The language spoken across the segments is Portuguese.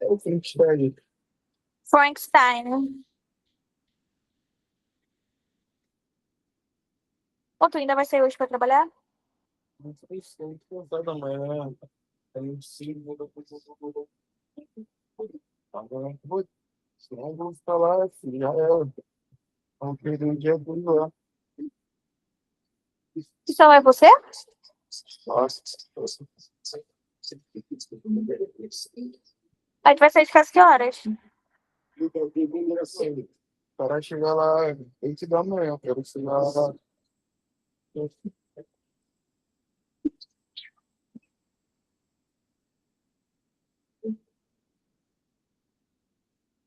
É o Frankenstein. Frankenstein. Ou tu ainda vai sair hoje pra trabalhar? Não sei se é muito cansado da manhã. É muito cedo, depois eu vou. Agora, vou. Senão eu vou ficar lá, assim, já é. Vamos perder o dia todo lá. Que só é você? Nossa, nossa. Aí tu vai sair de casa que horas? Para chegar lá 8 da manhã, eu quero chegar lá.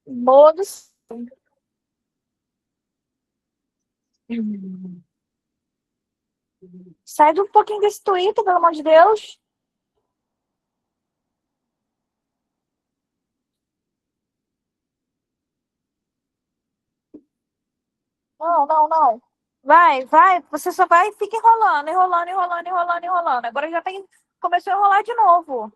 Modos. Sai um pouquinho desse Twitter, pelo amor de Deus. Não, não, não. Vai, vai. Você só vai e fica enrolando, enrolando, enrolando, enrolando, enrolando. Agora já tem. Começou a enrolar de novo.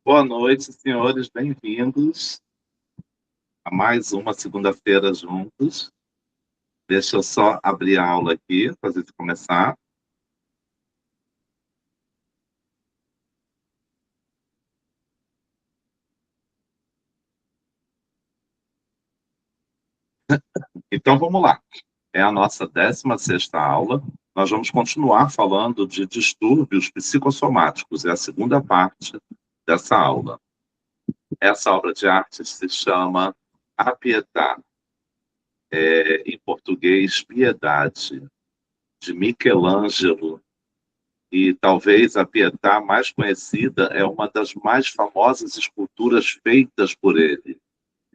Boa noite, senhores, bem-vindos a mais uma segunda-feira juntos. Deixa eu só abrir a aula aqui para a gente começar. Então, vamos lá. É a nossa 16ª aula. Nós vamos continuar falando de distúrbios psicossomáticos. É a segunda parte dessa aula. Essa obra de arte se chama A Pietà, em português, Piedade, de Michelangelo. E talvez a Pietà mais conhecida é uma das mais famosas esculturas feitas por ele.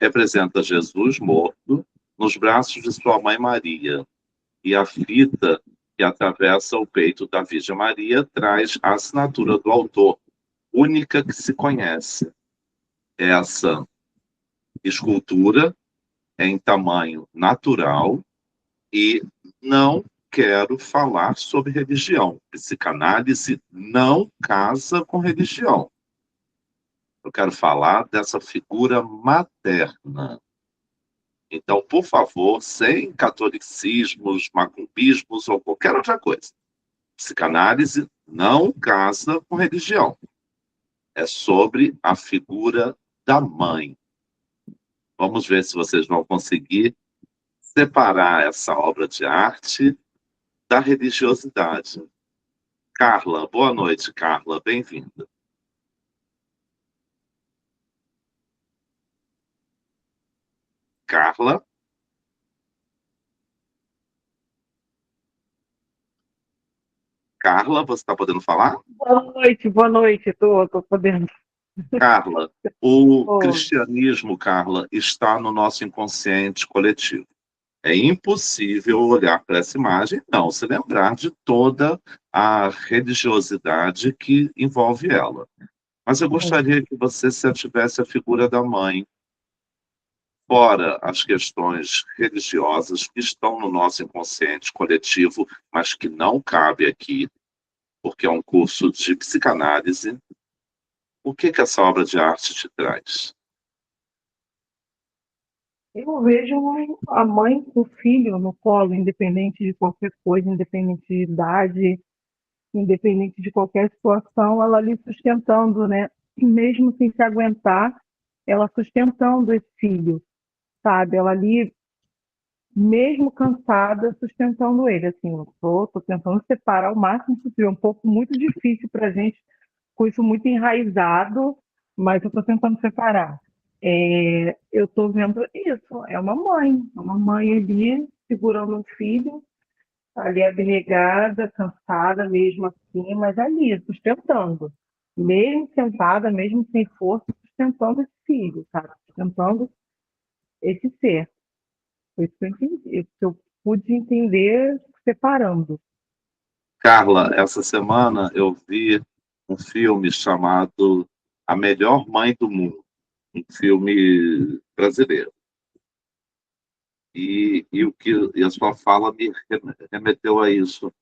Representa Jesus morto nos braços de sua mãe Maria. E a fita que atravessa o peito da Virgem Maria traz a assinatura do autor, única que se conhece. Essa escultura é em tamanho natural e não quero falar sobre religião. Psicanálise não casa com religião. Eu quero falar dessa figura materna. Então, por favor, sem catolicismos, macumbismos ou qualquer outra coisa. Psicanálise não casa com religião. É sobre a figura da mãe. Vamos ver se vocês vão conseguir separar essa obra de arte da religiosidade. Carla, boa noite, Carla, bem-vinda. Carla? Carla, você está podendo falar? Boa noite, tô podendo. Carla, o Oi. cristianismo, Carla, está no nosso inconsciente coletivo. É impossível olhar para essa imagem e não se lembrar de toda a religiosidade que envolve ela. Mas eu gostaria que você se ativesse a figura da mãe, fora as questões religiosas que estão no nosso inconsciente coletivo, mas que não cabe aqui, porque é um curso de psicanálise. O que essa obra de arte te traz? Eu vejo a mãe com o filho no colo, independente de qualquer coisa, independente de idade, independente de qualquer situação, ela ali sustentando, né? Mesmo sem se aguentar, ela sustentando esse filho, sabe? Ela ali, mesmo cansada, sustentando ele. Assim, eu tô tentando separar o máximo possível. É um pouco muito difícil para a gente, com isso muito enraizado, mas eu estou tentando separar. Eu estou vendo isso, é uma mãe ali segurando um filho, ali abnegada, cansada mesmo assim, mas ali, sustentando. Mesmo sentada, mesmo sem força, sustentando esse filho, sabe? Sustentando esse ser. Foi isso que eu entendi, que eu pude entender separando. Carla, essa semana eu vi um filme chamado A Melhor Mãe do Mundo, um filme brasileiro. E a sua fala me remeteu a isso.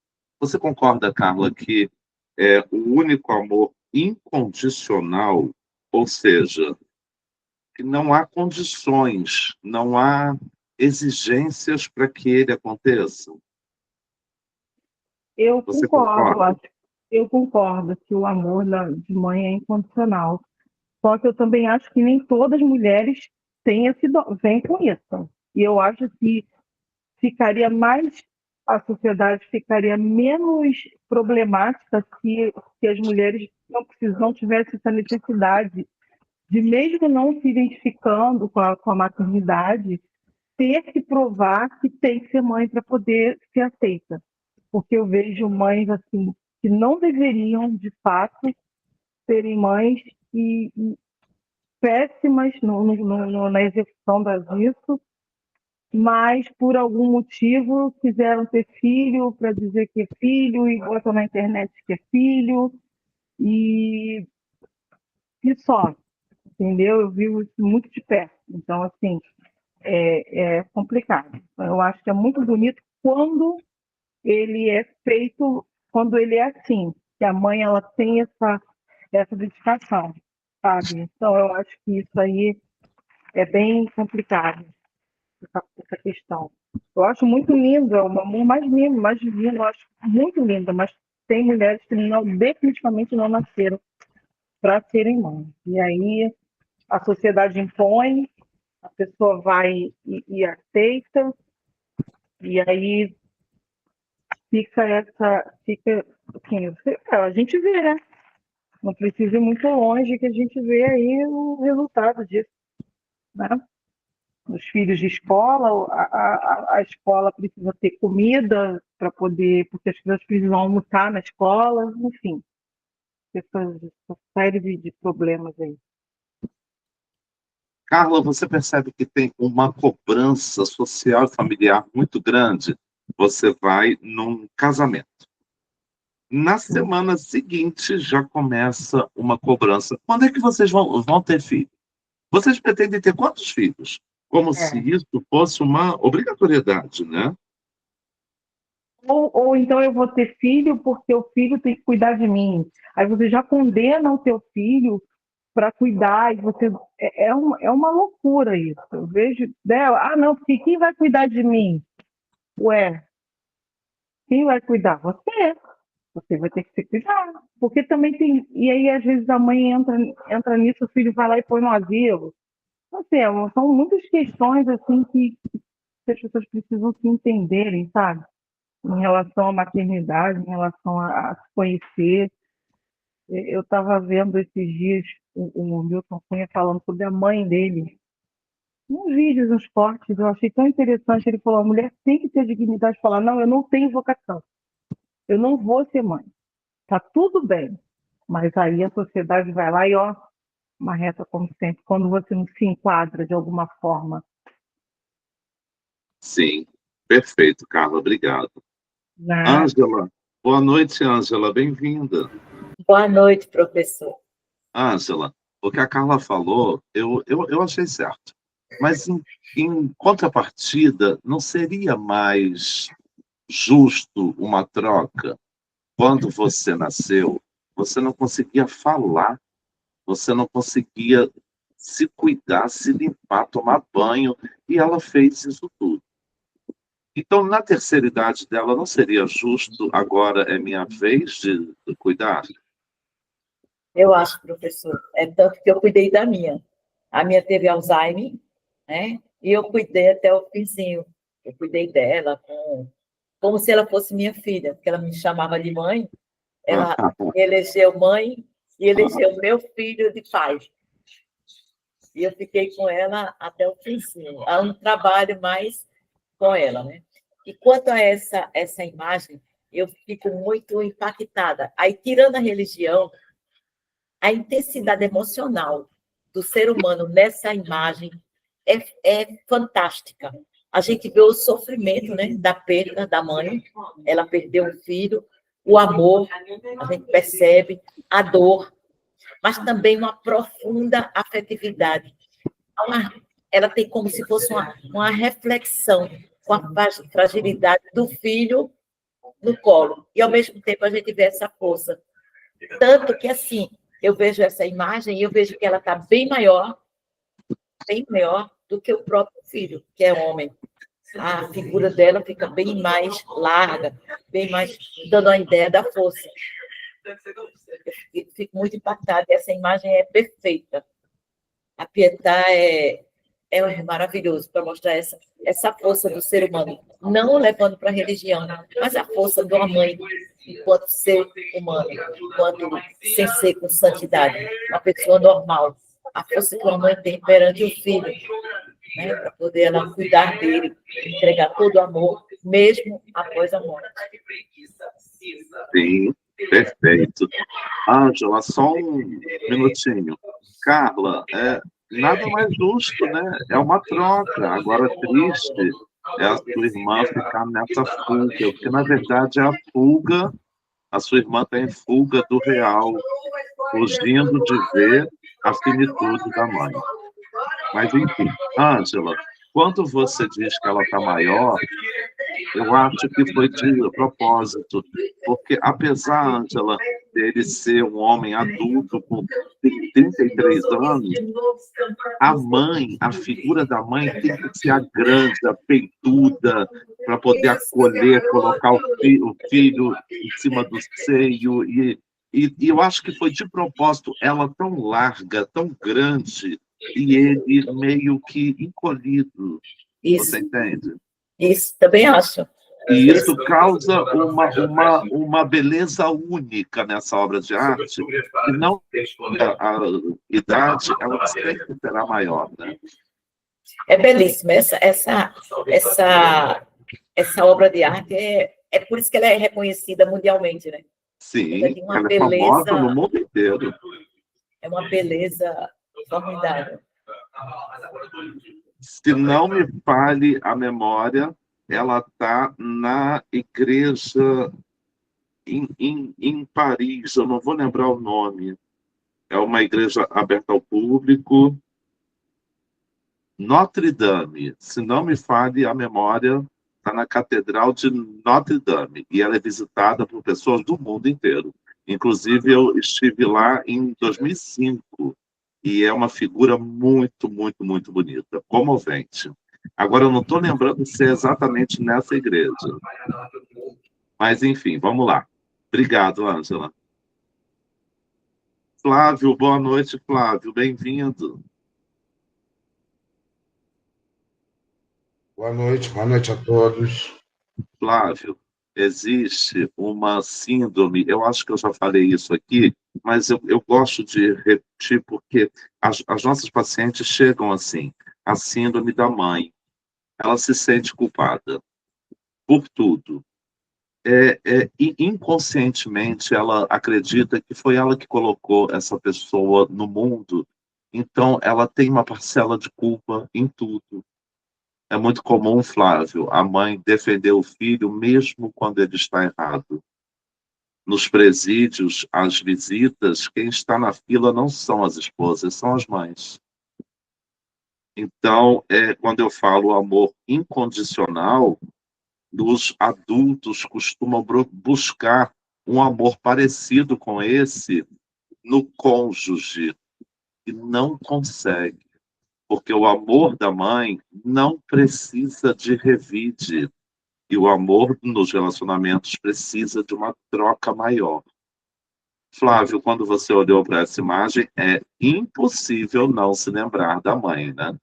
Você concorda, Carla, que é o único amor incondicional, ou seja, que não há condições, não há exigências para que ele aconteça? Eu Você concordo, concorda? eu concordo que o amor de mãe é incondicional. Só que eu também acho que nem todas as mulheres vêm com isso. E eu acho que ficaria mais, a sociedade ficaria menos problemática se as mulheres não tivessem essa necessidade de, mesmo não se identificando com a maternidade, ter que provar que tem que ser mãe para poder ser aceita. Porque eu vejo mães assim que não deveriam, de fato, serem mães e péssimas na execução disso, mas por algum motivo quiseram ter filho para dizer que é filho e botam na internet que é filho e, e só, entendeu? Eu vivo isso muito de perto. Então, assim, é complicado. Eu acho que é muito bonito quando ele é feito, quando ele é assim, que a mãe ela tem essa dedicação. sabe? Então, eu acho que isso aí é bem complicado, essa questão. Eu acho muito lindo, é o amor mais lindo, mais divino, eu acho muito linda, mas tem mulheres que não, definitivamente não nasceram para serem mães. E aí a sociedade impõe, a pessoa vai e aceita, e aí fica assim, a gente vê, né? Não precisa ir muito longe que a gente vê aí o resultado disso, né? Os filhos de escola, a escola precisa ter comida para poder, porque as crianças precisam almoçar na escola, enfim, essa série de problemas aí. Carla, você percebe que tem uma cobrança social e familiar muito grande? Você vai num casamento. Na semana seguinte já começa uma cobrança. Quando é que vocês vão ter filho? Vocês pretendem ter quantos filhos? Como se isso fosse uma obrigatoriedade, né? Ou então eu vou ter filho porque o filho tem que cuidar de mim. Aí você já condena o seu filho para cuidar, e você é uma loucura isso. Eu vejo dela, não, porque quem vai cuidar de mim? Ué, quem vai cuidar? Você. Você vai ter que se cuidar. Porque também tem. E aí, às vezes, a mãe entra nisso, o filho vai lá e põe no asilo. Assim, são muitas questões assim que as pessoas precisam se entenderem, sabe? Em relação à maternidade, em relação a se conhecer. Eu estava vendo esses dias o Milton Cunha falando sobre a mãe dele. Uns vídeos, uns cortes, eu achei tão interessante. Ele falou: a mulher tem que ter dignidade de falar, não, eu não tenho vocação, eu não vou ser mãe. Tá tudo bem. Mas aí a sociedade vai lá e, ó, marreta como sempre, quando você não se enquadra de alguma forma. Sim, perfeito, Carla, obrigado. Né? Ângela, boa noite, Ângela, bem-vinda. Boa noite, professor. Ângela, o que a Carla falou, eu achei certo. Mas, em contrapartida, não seria mais justo uma troca? Quando você nasceu, você não conseguia falar, você não conseguia se cuidar, se limpar, tomar banho, e ela fez isso tudo. Então, na terceira idade dela, não seria justo, agora é minha vez de cuidar? Eu acho, professor, é tanto que eu cuidei da minha. A minha teve Alzheimer, né? E eu cuidei até o finzinho. Eu cuidei dela como se ela fosse minha filha, porque ela me chamava de mãe. Ela elegeu mãe e elegeu meu filho de pai. E eu fiquei com ela até o finzinho. Há um trabalho mais com ela, né? E quanto a essa imagem, eu fico muito impactada. Aí, tirando a religião, a intensidade emocional do ser humano nessa imagem é fantástica. A gente vê o sofrimento, né, da perda da mãe, ela perdeu um filho, o amor, a gente percebe, a dor, mas também uma profunda afetividade. Ela tem como se fosse uma reflexão com a fragilidade do filho no colo. E, ao mesmo tempo, a gente vê essa força. Tanto que, assim, eu vejo essa imagem e eu vejo que ela está bem maior do que o próprio filho, que é homem. A figura dela fica bem mais larga, bem mais dando a ideia da força. Eu fico muito impactada. Essa imagem é perfeita. A Pietà é maravilhoso para mostrar essa força do ser humano, não levando para a religião, mas a força de uma mãe enquanto ser humano, enquanto sem ser com santidade, uma pessoa normal, a força que uma mãe tem perante o filho, né, para poder ela cuidar dele, entregar todo o amor, mesmo após a morte. Sim, perfeito. Ângela, só um minutinho. Carla, nada mais justo, né? É uma troca. Agora, triste é a sua irmã ficar nessa fuga, porque, na verdade, é a fuga, a sua irmã está em fuga do real, fugindo de ver a finitude da mãe. Mas, enfim, Ângela, quando você diz que ela está maior, eu acho que foi de propósito, porque, apesar, Ângela, dele ser um homem adulto com 33 anos, a mãe, a figura da mãe tem que ser a grande, a peituda, para poder acolher, colocar o filho em cima do seio. E eu acho que foi de propósito ela tão larga, tão grande, e ele meio que encolhido. Isso, Você entende? isso, também acho. E isso causa uma beleza única nessa obra de arte, que não a idade, ela sempre será maior, né? É belíssima. Essa obra de arte é por isso que ela é reconhecida mundialmente, né? Sim, Ela tem uma ela é famosa no beleza, mundo inteiro. é uma beleza formidável. Se não me falhe a memória, ela está na igreja em Paris, eu não vou lembrar o nome. É uma igreja aberta ao público. Notre Dame, se não me falhe a memória, está na Catedral de Notre Dame. E ela é visitada por pessoas do mundo inteiro. Inclusive, eu estive lá em 2005. E é uma figura muito, muito, muito bonita, comovente. Agora, eu não estou lembrando se é exatamente nessa igreja. Mas, enfim, vamos lá. Obrigado, Ângela. Flávio, boa noite, Flávio. Bem-vindo. Boa noite a todos. Flávio, existe uma síndrome, eu acho que eu já falei isso aqui, mas eu gosto de repetir porque as nossas pacientes chegam assim, a síndrome da mãe. Ela se sente culpada por tudo. E inconscientemente ela acredita que foi ela que colocou essa pessoa no mundo, então ela tem uma parcela de culpa em tudo. É muito comum, Flávio, a mãe defender o filho mesmo quando ele está errado. Nos presídios, as visitas, quem está na fila não são as esposas, são as mães. Então, quando eu falo amor incondicional, os adultos costumam buscar um amor parecido com esse no cônjuge e não consegue, porque o amor da mãe não precisa de revide e o amor nos relacionamentos precisa de uma troca maior. Flávio, quando você olhou para essa imagem, é impossível não se lembrar da mãe, né?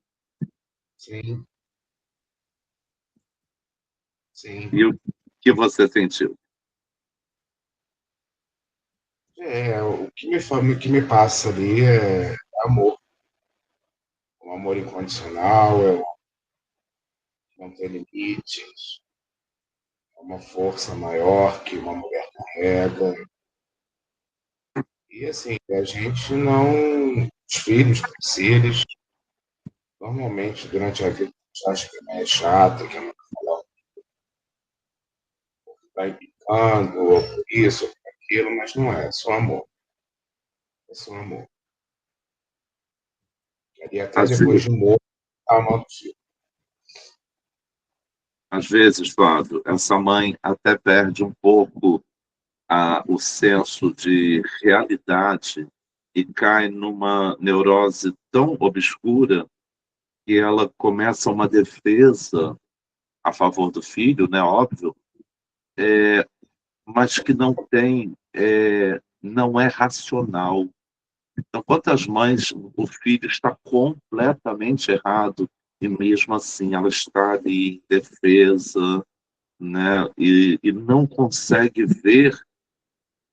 Sim, sim. E o que você sentiu? O que me passa ali é amor. Um amor incondicional, é um que não tem limites, é uma força maior que uma mulher carrega. E assim, a gente não. Os filhos, normalmente durante a vida, a gente acha que a mãe é chata, que a mãe está implicando, ou por isso, ou por aquilo, mas não é, é só amor. É só amor. Ali até Às depois vezes, de morto, tá amando o filho. às vezes, Flávio, essa mãe até perde um pouco o senso de realidade e cai numa neurose tão obscura que ela começa uma defesa a favor do filho, né, óbvio, mas que não é racional. Então, quantas mães o filho está completamente errado e mesmo assim ela está ali em defesa, né, e não consegue ver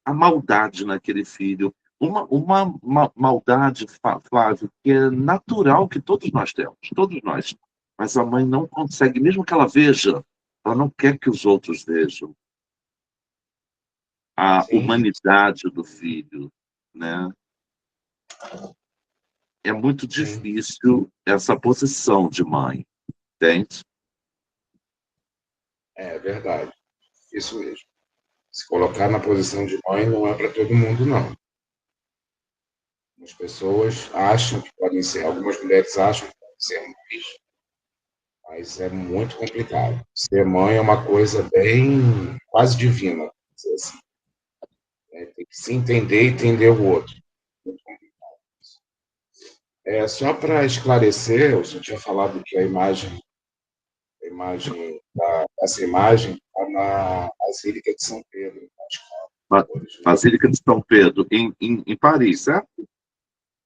a maldade naquele filho. Uma maldade, Flávio, que é natural que todos nós temos, todos nós. Mas a mãe não consegue, mesmo que ela veja, ela não quer que os outros vejam a Sim, humanidade do filho, né? É muito sim, difícil essa posição de mãe, entende? é verdade. Isso mesmo. Se colocar na posição de mãe não é para todo mundo, não. As pessoas acham que podem ser, algumas mulheres acham que podem ser mães, mas é muito complicado. Ser mãe é uma coisa bem quase divina, vamos dizer assim. Tem que se entender e entender o outro. Só para esclarecer, eu só tinha falado que essa imagem está na Basílica de São Pedro, no Ba- Vaticano. Basílica de São Pedro, em Paris, certo?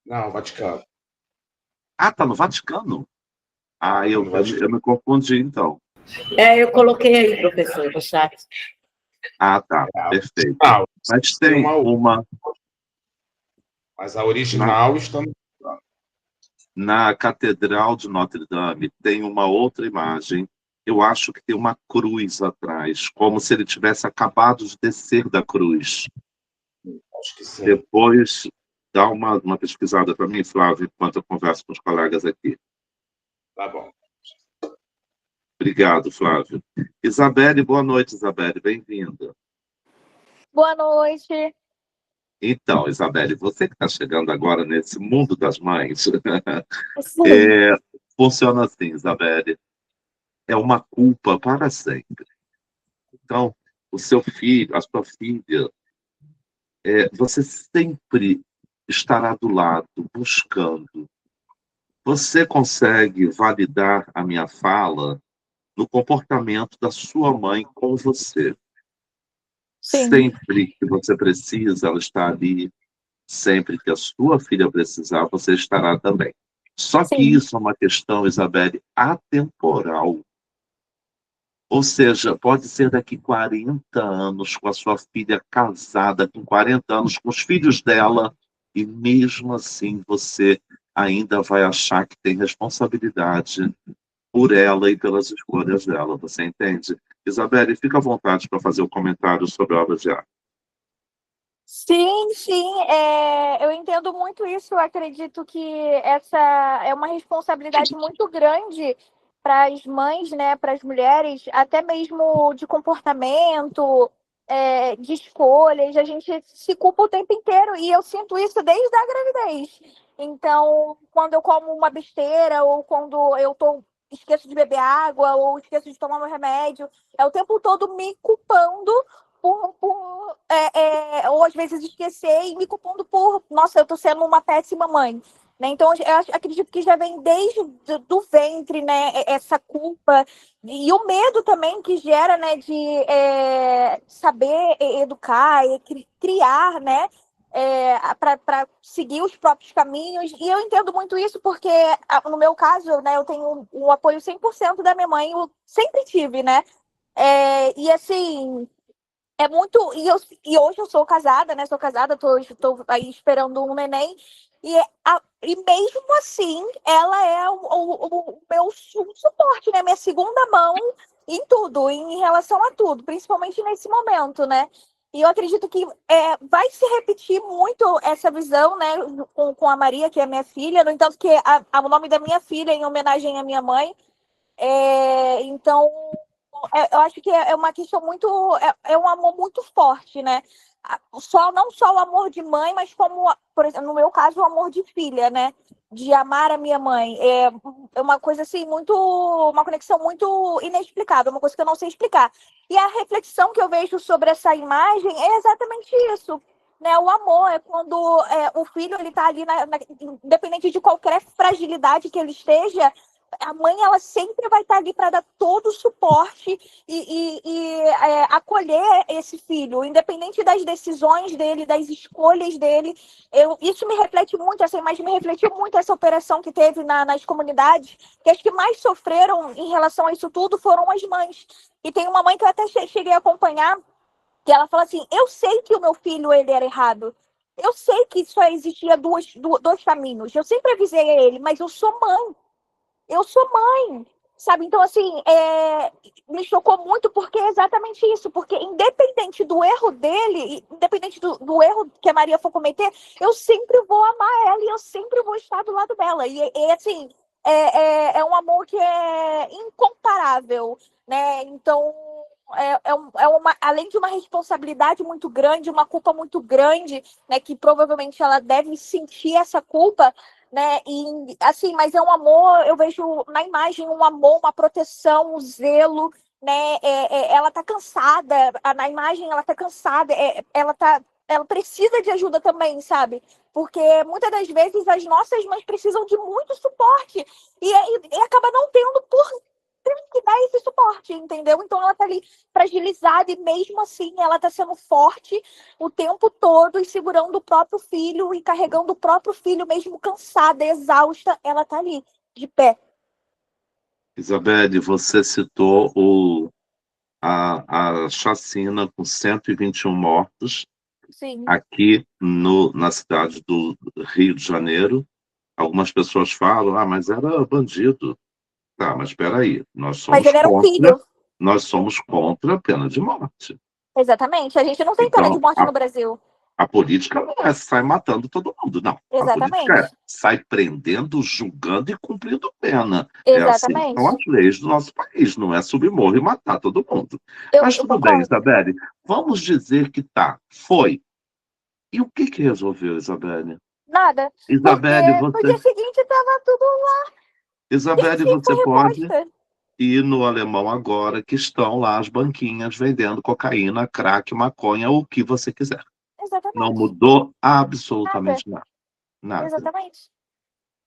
Não, Vaticano. Ah, tá no Vaticano? Ah, No eu Vaticano. me confundi, então. Eu coloquei aí, professor, no chat. Ah, tá, perfeito. Não, Mas tem tem uma, mas a na, original está no. na Catedral de Notre Dame, tem uma outra imagem. Eu acho que tem uma cruz atrás, como se ele tivesse acabado de descer da cruz. Acho que sim. Depois, dá uma pesquisada para mim, Flávio, enquanto eu converso com os colegas aqui. Tá bom. Obrigado, Flávio. Isabelle, boa noite, Isabelle, bem-vinda. Boa noite. Então, Isabelle, você que está chegando agora nesse mundo das mães, Sim, funciona assim, Isabelle, é uma culpa para sempre. Então, o seu filho, a sua filha, você sempre estará do lado, buscando. Você consegue validar a minha fala no comportamento da sua mãe com você. sim, Sempre que você precisa, ela está ali. Sempre que a sua filha precisar, você estará também. Só que sim, isso é uma questão, Isabelle, atemporal. Ou seja, pode ser daqui 40 anos, com a sua filha casada, com 40 anos, com os filhos dela, e mesmo assim você ainda vai achar que tem responsabilidade por ela e pelas escolhas dela. Você entende? Isabelle, fica à vontade para fazer o comentário sobre a obra de arte. sim, sim, eu entendo muito isso. Eu acredito que essa é uma responsabilidade muito grande para as mães, né, para as mulheres, até mesmo de comportamento, de escolhas. A gente se culpa o tempo inteiro e eu sinto isso desde a gravidez. Então, quando eu como uma besteira ou quando esqueço de beber água ou esqueço de tomar meu remédio, é o tempo todo me culpando ou às vezes esquecer e me culpando por, nossa, eu tô sendo uma péssima mãe. Né? Então, acredito que já vem desde do ventre, né, essa culpa e o medo também que gera, né, de saber educar e criar, né, para seguir os próprios caminhos. E eu entendo muito isso porque, no meu caso, né, eu tenho o apoio 100% da minha mãe, eu sempre tive, né? E assim, é muito. E hoje eu sou casada, né? Sou casada, tô aí esperando um neném. E mesmo assim, ela é o meu suporte, né? Minha segunda mão em tudo, em relação a tudo, principalmente nesse momento, né? E eu acredito que vai se repetir muito essa visão, né, com a Maria, que é minha filha. No entanto, que o nome da minha filha é em homenagem à minha mãe. Então, eu acho que é uma questão muito. É um amor muito forte, né? Não só o amor de mãe, mas como, por exemplo, no meu caso, o amor de filha, né? De amar a minha mãe. É uma coisa assim, muito. Uma conexão muito inexplicável, uma coisa que eu não sei explicar. E a reflexão que eu vejo sobre essa imagem é exatamente isso. Né, o amor é quando o filho ele tá ali, independente de qualquer fragilidade que ele esteja, a mãe ela sempre vai estar ali para dar todo o suporte e acolher esse filho, independente das decisões dele, das escolhas dele. Isso me reflete muito, essa imagem me refletiu muito essa operação que teve nas comunidades, que as que mais sofreram em relação a isso tudo foram as mães. E tem uma mãe que eu até cheguei a acompanhar, que ela fala assim, eu sei que o meu filho ele era errado, eu sei que só existia dois caminhos, eu sempre avisei a ele, mas eu sou mãe. Eu sou mãe, sabe? Então, assim, me chocou muito porque é exatamente isso. Porque independente do erro dele, independente do erro que a Maria for cometer, eu sempre vou amar ela e eu sempre vou estar do lado dela. Assim, é um amor que é incomparável, né? Então, além de uma responsabilidade muito grande, uma culpa muito grande, né? Que provavelmente ela deve sentir essa culpa, né? E assim, mas é um amor, eu vejo na imagem um amor, uma proteção, um zelo, né? Ela tá cansada, na imagem ela tá cansada, ela tá ela precisa de ajuda também, sabe? Porque muitas das vezes as nossas mães precisam de muito suporte e acaba não tendo por ter que dar esse suporte, entendeu? Então ela tá ali fragilizada e mesmo assim ela tá sendo forte o tempo todo e segurando o próprio filho e carregando o próprio filho mesmo cansada, exausta, ela tá ali de pé. Isabelle, você citou a chacina com 121 mortos Sim. aqui na cidade do Rio de Janeiro. Algumas pessoas falam, mas era bandido. Tá, mas espera aí, Mas ele era um filho. nós somos contra a pena de morte. Exatamente. A gente não tem pena de Então, morte no Brasil. a política não é sai matando todo mundo, não. A política é Exatamente. sai prendendo, julgando e cumprindo pena. É assim que Exatamente. são as leis do nosso país, não é subir morro e matar todo mundo. Mas Eu tudo bem, concordo. Isabelle, vamos dizer que tá, foi. E o que resolveu, Isabelle? Nada. Porque Isabelle, no dia seguinte estava tudo Isabelle, sim, você foi pode reposta. ir no Alemão agora, que estão lá as banquinhas vendendo cocaína, crack, maconha, o que você quiser. Não Exatamente. mudou Nada. absolutamente nada. Nada. Exatamente.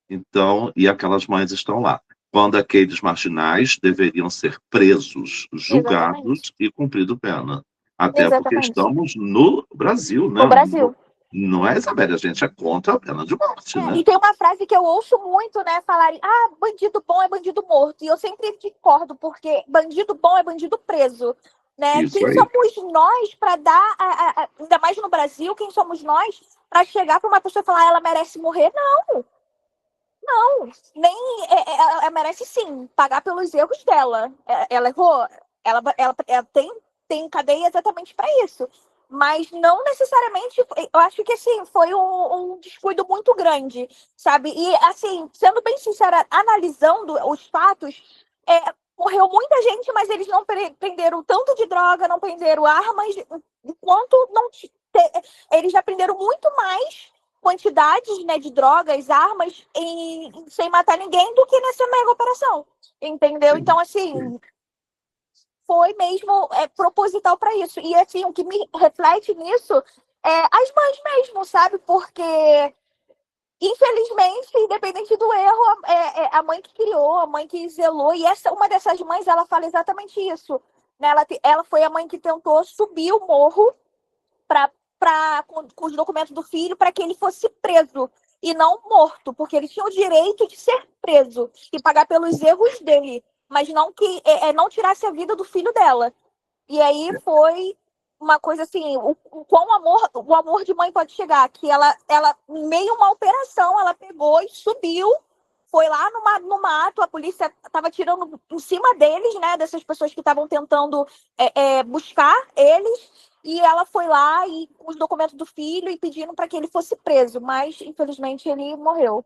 Então, e aquelas mães estão lá. Quando aqueles marginais deveriam ser presos, julgados Exatamente. e cumprido pena. Até porque Exatamente. estamos no Brasil, né? No Brasil. Não é, Isabelle? A gente é contra a pena de morte, né? E tem uma frase que eu ouço muito, né? Falarem, bandido bom é bandido morto. E eu sempre discordo, porque bandido bom é bandido preso. Né? Isso Quem aí. somos nós para dar, ainda mais no Brasil, quem somos nós para chegar para uma pessoa e falar, ela merece morrer? Não. Não. Nem, ela merece sim pagar pelos erros dela. Ela errou, ela tem cadeia exatamente para isso. Mas não necessariamente, eu acho que assim, foi um descuido muito grande, sabe? E assim, sendo bem sincera, analisando os fatos, morreu muita gente, mas eles não prenderam tanto de droga, não prenderam armas, enquanto não eles já prenderam muito mais quantidades, né, de drogas, armas, sem matar ninguém do que nessa mega operação, entendeu? Sim, Então, sim. assim, foi mesmo proposital para isso. E, assim, o que me reflete nisso é as mães mesmo, sabe? Porque, infelizmente, independente do erro, é a mãe que criou, a mãe que zelou. E uma dessas mães, ela fala exatamente isso. Né? Ela foi a mãe que tentou subir o morro com os documentos do filho para que ele fosse preso e não morto, porque ele tinha o direito de ser preso e pagar pelos erros dele, mas não que não tirasse a vida do filho dela. E aí foi uma coisa assim, o quão o amor de mãe pode chegar, que ela em meio a uma operação, ela pegou e subiu, foi lá no mato, a polícia estava tirando em cima deles, né, dessas pessoas que estavam tentando buscar eles, e ela foi lá e com os documentos do filho e pedindo para que ele fosse preso, mas infelizmente ele morreu.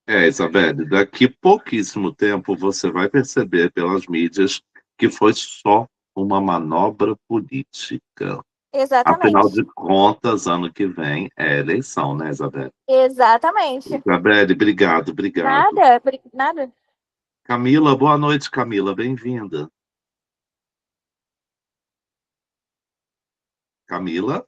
Isabelle, daqui pouquíssimo tempo você vai perceber pelas mídias que foi só uma manobra política. Afinal Exatamente. de contas, ano que vem é eleição, né, Isabelle? Exatamente. Isabelle, obrigado. Nada. Camila, boa noite, Camila, bem-vinda. Camila?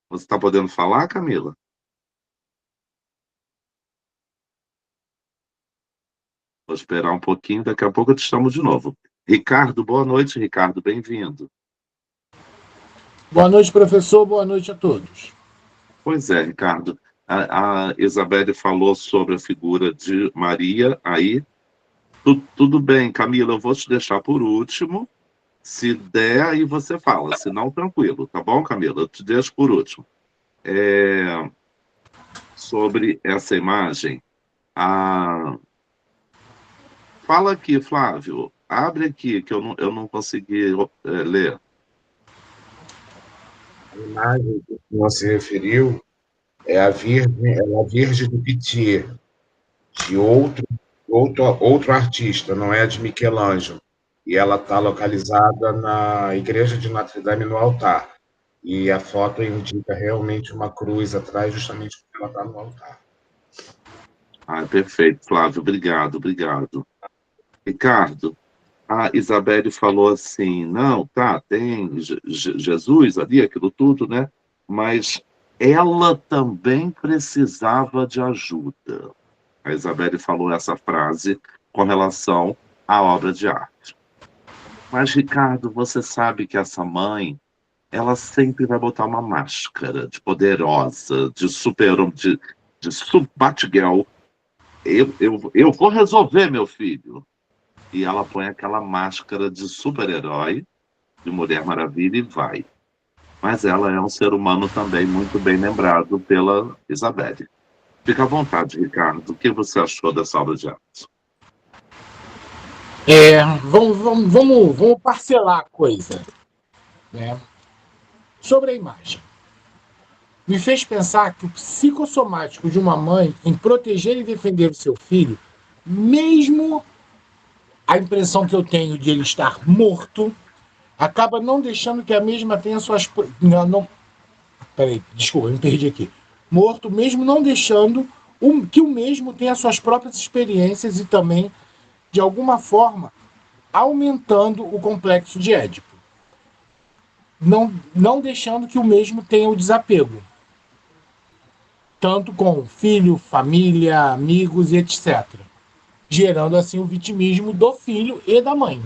Você está podendo falar, Camila? Vou esperar um pouquinho, daqui a pouco eu te chamo de novo. Ricardo, boa noite, Ricardo, bem-vindo. Boa noite, professor. Boa noite a todos. Pois é, Ricardo. A Isabelle falou sobre a figura de Maria, aí tudo bem, Camila, eu vou te deixar por último. Se der, aí você fala. Se não, tranquilo. Tá bom, Camila? Eu te deixo por último. Sobre essa imagem, fala aqui, Flávio. Abre aqui, que eu não consegui ler. A imagem que você se referiu é a Virgem do Pitié, de outro artista, não é a de Michelangelo. E ela está localizada na igreja de Notre Dame, no altar. E a foto indica realmente uma cruz atrás, justamente porque ela está no altar. Perfeito, Flávio. Obrigado. Ricardo, a Isabelle falou assim, não, tá, tem Jesus ali, aquilo tudo, né? Mas ela também precisava de ajuda. A Isabelle falou essa frase com relação à obra de arte. Mas, Ricardo, você sabe que essa mãe, ela sempre vai botar uma máscara de poderosa, de super, de Batgirl. Eu vou resolver, meu filho. E ela põe aquela máscara de super-herói, de Mulher Maravilha, e vai. Mas ela é um ser humano também muito bem lembrado pela Isabelle. Fica à vontade, Ricardo. O que você achou dessa obra de arte? Vamos parcelar a coisa, né? Sobre a imagem. Me fez pensar que o psicossomático de uma mãe em proteger e defender o seu filho, mesmo a impressão que eu tenho de ele estar morto, acaba não deixando que a mesma tenha suas... Peraí, desculpa, eu me perdi aqui. Morto, mesmo não deixando que o mesmo tenha suas próprias experiências e também, de alguma forma, aumentando o complexo de Édipo. Não deixando que o mesmo tenha o desapego. Tanto com filho, família, amigos e etc. Gerando assim o vitimismo do filho e da mãe.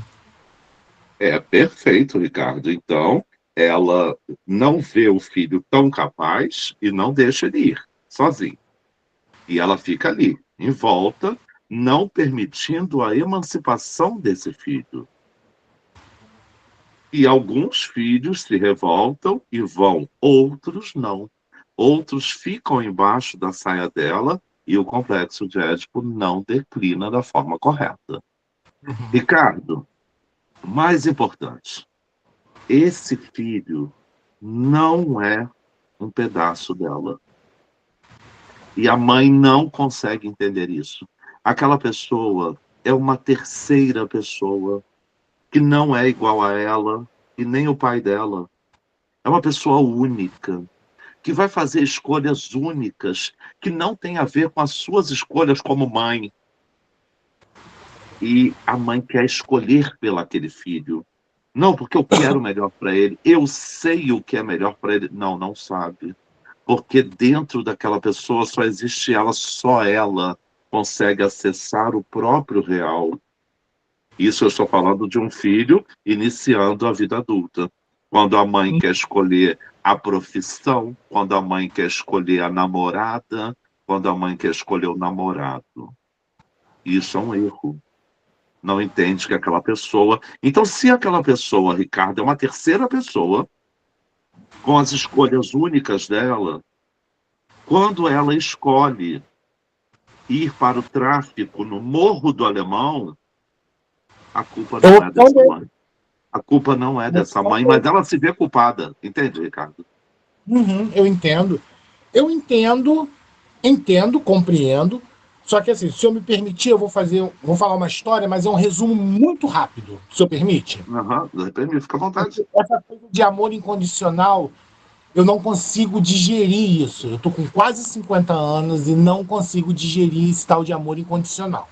É perfeito, Ricardo. Então, ela não vê o filho tão capaz e não deixa ele ir sozinho. E ela fica ali, em volta, não permitindo a emancipação desse filho. E alguns filhos se revoltam e vão, outros não. Outros ficam embaixo da saia dela e o complexo de Édipo não declina da forma correta. Ricardo, mais importante, esse filho não é um pedaço dela. E a mãe não consegue entender isso. Aquela pessoa é uma terceira pessoa que não é igual a ela e nem o pai dela. É uma pessoa única, que vai fazer escolhas únicas, que não tem a ver com as suas escolhas como mãe. E a mãe quer escolher pelo aquele filho. Não, porque eu quero o melhor para ele. Eu sei o que é melhor para ele. Não, não sabe. Porque dentro daquela pessoa só existe ela, só ela consegue acessar o próprio real. Isso eu estou falando de um filho iniciando a vida adulta. Quando a mãe quer escolher a profissão, quando a mãe quer escolher a namorada, quando a mãe quer escolher o namorado. Isso é um erro. Não entende que aquela pessoa... Então, se aquela pessoa, Ricardo, é uma terceira pessoa, com as escolhas únicas dela, quando ela escolhe ir para o tráfico no Morro do Alemão, a culpa não é dessa mãe. A culpa não é dessa mãe, mas ela se vê culpada. Entende, Ricardo? Eu entendo. Eu entendo, compreendo. Só que assim, se eu me permitir, vou falar uma história, mas é um resumo muito rápido. Se eu permite? Permite, fica à vontade. Essa coisa de amor incondicional, eu não consigo digerir isso. Eu tô com quase 50 anos e não consigo digerir esse tal de amor incondicional.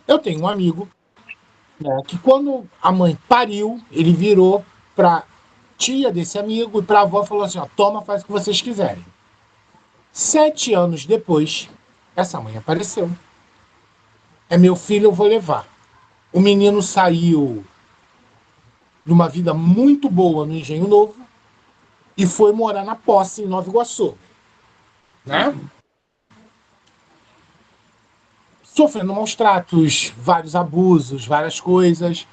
Eu tenho um amigo, né, que quando a mãe pariu, ele virou pra tia desse amigo e pra avó falou assim, ó, toma, faz o que vocês quiserem. 7 anos depois, essa mãe apareceu. É meu filho, eu vou levar. O menino saiu de uma vida muito boa no Engenho Novo e foi morar na Posse, em Nova Iguaçu. Né? Sofrendo maus tratos, vários abusos, várias coisas.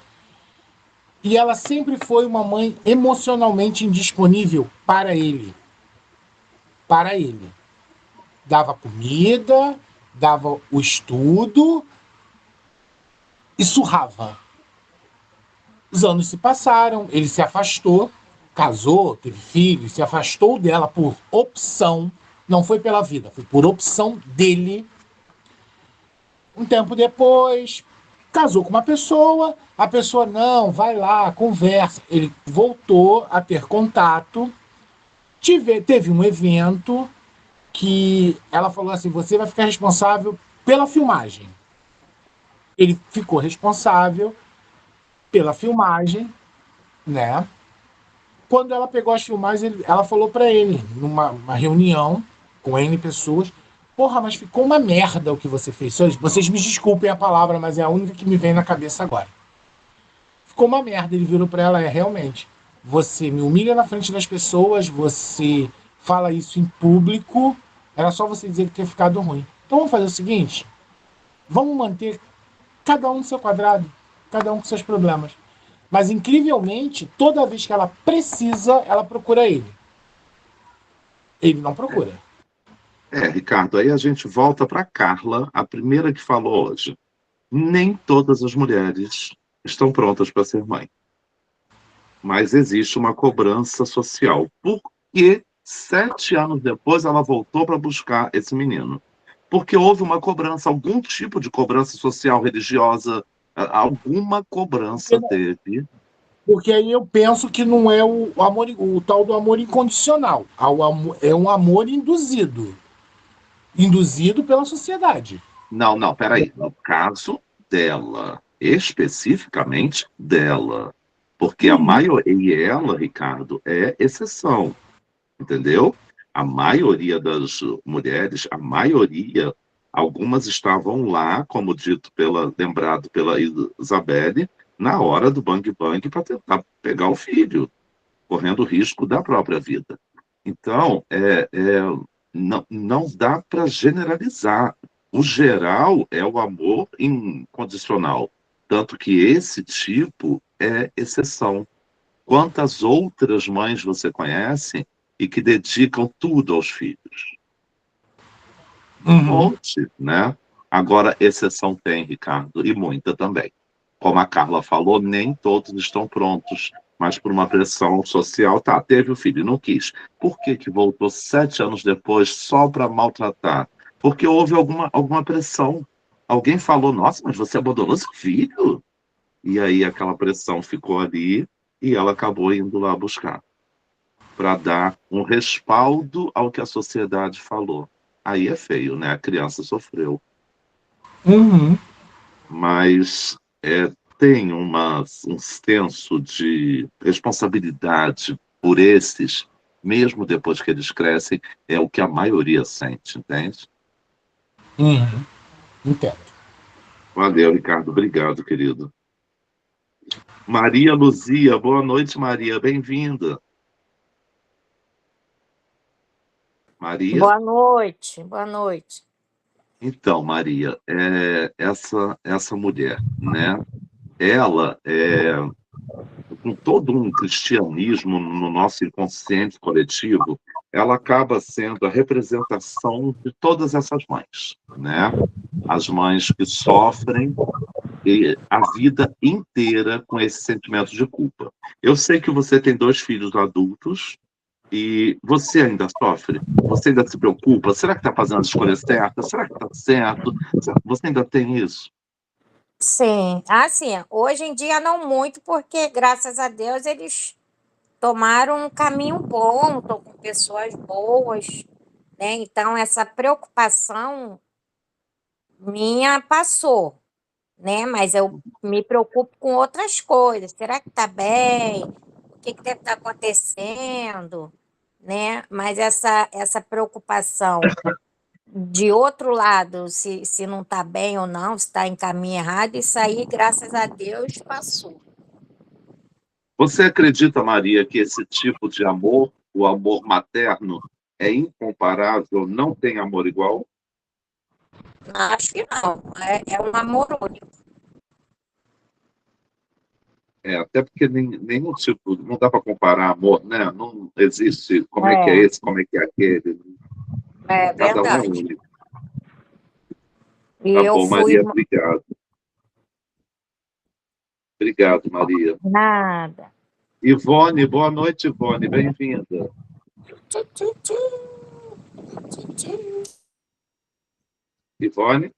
E ela sempre foi uma mãe emocionalmente indisponível para ele. Para ele. Dava comida, dava o estudo e surrava. Os anos se passaram, ele se afastou, casou, teve filhos, se afastou dela por opção, não foi pela vida, foi por opção dele. Um tempo depois, casou com uma pessoa, a pessoa, não, vai lá, conversa. Ele voltou a ter contato, teve um evento que ela falou assim, você vai ficar responsável pela filmagem. Ele ficou responsável, pela filmagem, né? Quando ela pegou as filmagens, ela falou para ele, numa reunião com N pessoas, porra, mas ficou uma merda o que você fez. Vocês me desculpem a palavra, mas é a única que me vem na cabeça agora. Ficou uma merda. Ele virou para ela, realmente, você me humilha na frente das pessoas, você fala isso em público, era só você dizer que tinha ficado ruim. Então vamos fazer o seguinte, vamos manter cada um no seu quadrado, cada um com seus problemas. Mas, incrivelmente, toda vez que ela precisa, ela procura ele. Ele não procura. Ricardo, aí a gente volta para Carla, a primeira que falou hoje. Nem todas as mulheres estão prontas para ser mãe. Mas existe uma cobrança social. Porque 7 anos depois ela voltou para buscar esse menino? Porque houve uma cobrança, algum tipo de cobrança social, religiosa, alguma cobrança teve. Porque aí eu penso que não é o amor, o tal do amor incondicional. É um amor induzido. Induzido pela sociedade. Não, peraí. No caso dela, especificamente dela. Porque a maioria, e ela, Ricardo, é exceção. Entendeu? A maioria das mulheres, algumas estavam lá, como dito lembrado pela Isabelle, na hora do bang bang para tentar pegar o filho, correndo o risco da própria vida. Então, não dá para generalizar. O geral é o amor incondicional, tanto que esse tipo é exceção. Quantas outras mães você conhece e que dedicam tudo aos filhos? Um monte, né? Agora, exceção tem, Ricardo, e muita também. Como a Carla falou, nem todos estão prontos, mas por uma pressão social, teve o filho e não quis. Por que voltou 7 anos depois só para maltratar? Porque houve alguma pressão. Alguém falou, nossa, mas você abandonou seu filho? E aí aquela pressão ficou ali e ela acabou indo lá buscar, para dar um respaldo ao que a sociedade falou. Aí é feio, né? A criança sofreu. Mas tem um senso de responsabilidade por esses, mesmo depois que eles crescem, é o que a maioria sente, entende? Entendo. Valeu, Ricardo. Obrigado, querido. Maria Luzia, boa noite, Maria. Bem-vinda. Maria? Boa noite, boa noite. Então, Maria, essa mulher, né? Ela com todo um cristianismo no nosso inconsciente coletivo, ela acaba sendo a representação de todas essas mães, né? As mães que sofrem a vida inteira com esse sentimento de culpa. Eu sei que você tem 2 filhos adultos e você ainda sofre? Você ainda se preocupa? Será que está fazendo as escolhas certas? Será que está certo? Você ainda tem isso? Sim, assim, hoje em dia não muito, porque graças a Deus eles tomaram um caminho bom, estão com pessoas boas, né? Então essa preocupação minha passou, né? Mas eu me preocupo com outras coisas. Será que está bem? O que deve estar acontecendo, né? Mas essa preocupação de outro lado, se não está bem ou não, se está em caminho errado, isso aí, graças a Deus, passou. Você acredita, Maria, que esse tipo de amor, o amor materno, é incomparável, não tem amor igual? Acho que não, é um amor único. Até porque nenhum tipo, não dá para comparar amor, né? Não existe como é que é esse, como é que é aquele. É Cada um é verdade. único. E Tá eu bom, fui. Maria, obrigado. Obrigado, Maria. Nada. Ivone, boa noite, Ivone, bem-vinda. Ivone?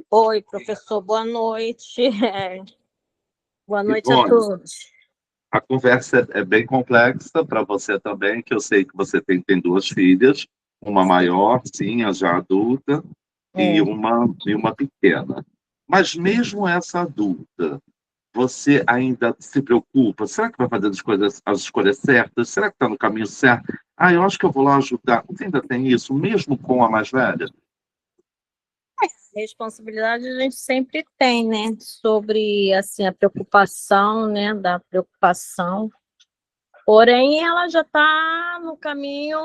Oi, professor, boa noite. Boa noite a Ivone, todos. a conversa é bem complexa para você também, que eu sei que você tem 2 filhas, uma maior, sim, já adulta, e uma pequena. Mas mesmo essa adulta, você ainda se preocupa? Será que vai fazer as escolhas certas? Será que está no caminho certo? Ah, eu acho que eu vou lá ajudar. Você ainda tem isso, mesmo com a mais velha? Responsabilidade a gente sempre tem, né? Sobre, assim, a preocupação, né? Da preocupação. Porém, ela já está no caminho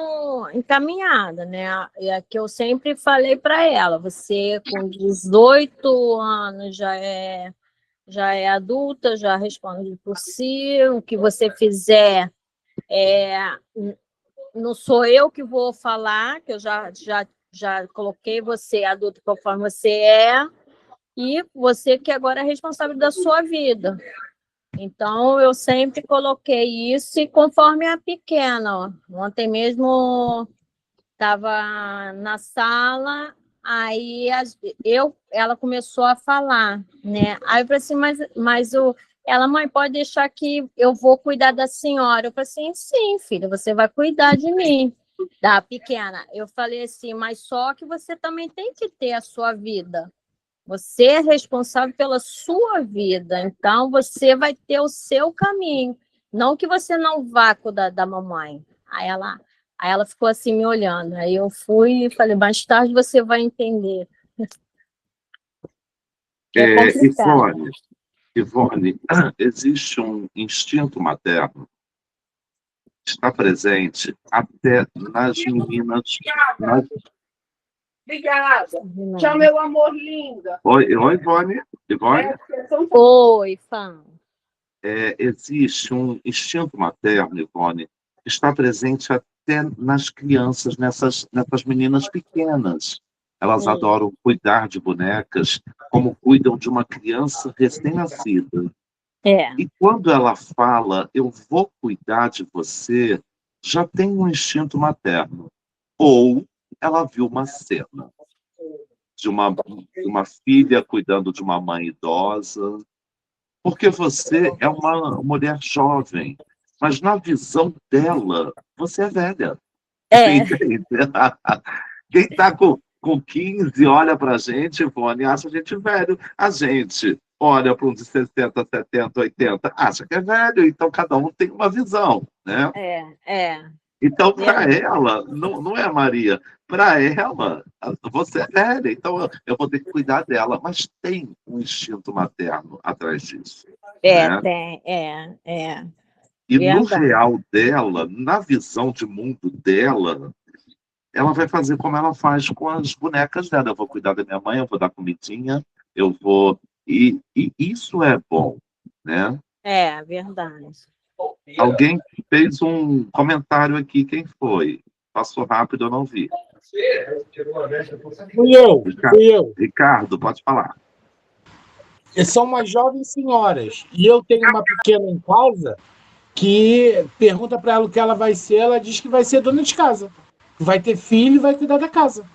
encaminhada, né? É que eu sempre falei para ela, você com 18 anos já é adulta, já responde por si, o que você fizer não sou eu que vou falar, que eu já coloquei você adulto conforme você é, e você que agora é responsável da sua vida. Então, eu sempre coloquei isso, e conforme a pequena, ó, ontem mesmo estava na sala, aí ela começou a falar, né? Aí eu falei assim, ela, mãe, pode deixar que eu vou cuidar da senhora. Eu falei assim, sim, filha, você vai cuidar de mim, da pequena. Eu falei assim, mas só que você também tem que ter a sua vida. Você é responsável pela sua vida, então você vai ter o seu caminho. Não que você não vá cuidar da mamãe. Aí ela ficou assim me olhando. Aí eu fui e falei, mais tarde você vai entender. É complicado. Ivone, existe um instinto materno que está presente até nas meninas. Obrigada. Tchau, meu amor linda. Oi, Ivone. Ivone? Oi, fã. Existe um instinto materno, Ivone, que está presente até nas crianças, nessas meninas pequenas. Elas adoram cuidar de bonecas como cuidam de uma criança recém-nascida. E quando ela fala, eu vou cuidar de você, já tem um instinto materno. Ou ela viu uma cena de uma filha cuidando de uma mãe idosa, porque você é uma mulher jovem, mas na visão dela, você é velha. Entende? Quem está com 15 olha para a gente, Ivone, acha a gente velho. A gente olha para um de 60, 70, 80, acha que é velho. Então, cada um tem uma visão, né? Então, para ela, não é Maria. Para ela, você é velha, então eu vou ter que cuidar dela. Mas tem um instinto materno atrás disso. Né? Tem. E no real dela, na visão de mundo dela, ela vai fazer como ela faz com as bonecas dela. Eu vou cuidar da minha mãe, eu vou dar comidinha, eu vou... E isso é bom, né? É, verdade. Alguém fez um comentário aqui, quem foi? Passou rápido, eu não vi. Fui eu. Ricardo, pode falar. São umas jovens senhoras. E eu tenho uma pequena em casa que pergunta para ela o que ela vai ser, ela diz que vai ser dona de casa. Vai ter filho e vai cuidar da casa.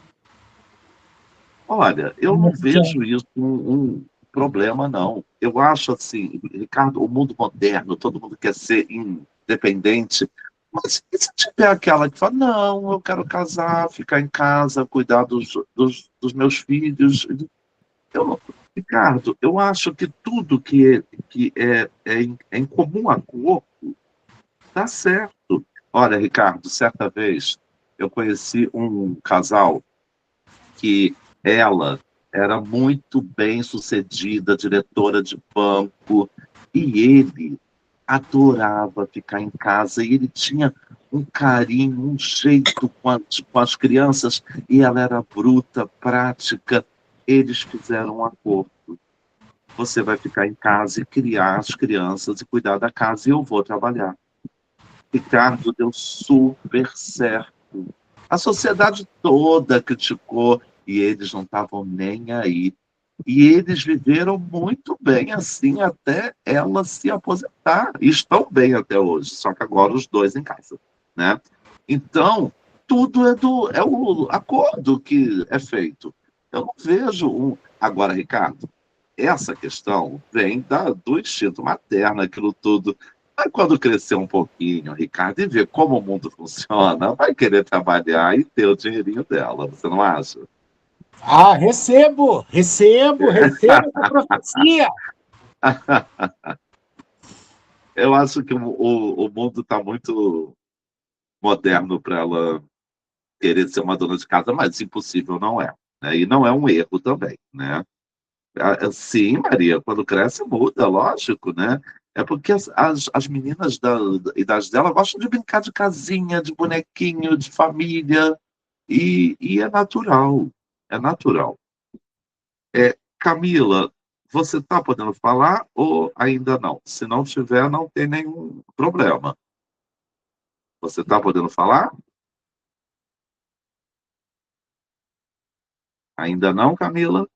Olha, eu não vejo isso um problema, não. Eu acho assim, Ricardo, o mundo moderno, todo mundo quer ser independente, mas e se tiver aquela que fala, não, eu quero casar, ficar em casa, cuidar dos meus filhos. Ricardo, eu acho que tudo que é em comum acordo dá certo. Olha, Ricardo, certa vez eu conheci um casal que ela era muito bem sucedida, diretora de banco, e ele adorava ficar em casa, e ele tinha um carinho, um jeito com as crianças, e ela era bruta, prática. Eles fizeram um acordo. Você vai ficar em casa e criar as crianças e cuidar da casa, e eu vou trabalhar. Ricardo, deu super certo. A sociedade toda criticou e eles não estavam nem aí. E eles viveram muito bem assim até ela se aposentar. E estão bem até hoje, só que agora os dois em casa, né? Então, tudo é o acordo que é feito. Eu não vejo Agora, Ricardo, essa questão vem do instinto materno, aquilo tudo. Mas quando crescer um pouquinho, Ricardo, e ver como o mundo funciona, vai querer trabalhar e ter o dinheirinho dela, você não acha? Ah, recebo essa profecia. Eu acho que o mundo está muito moderno para ela querer ser uma dona de casa, mas impossível não é. Né? E não é um erro também, né? Sim, Maria, quando cresce muda, lógico, né? É porque as meninas da idade dela gostam de brincar de casinha, de bonequinho, de família, e é natural, é natural. Camila, você está podendo falar ou ainda não? Se não tiver, não tem nenhum problema. Você está podendo falar? Ainda não, Camila?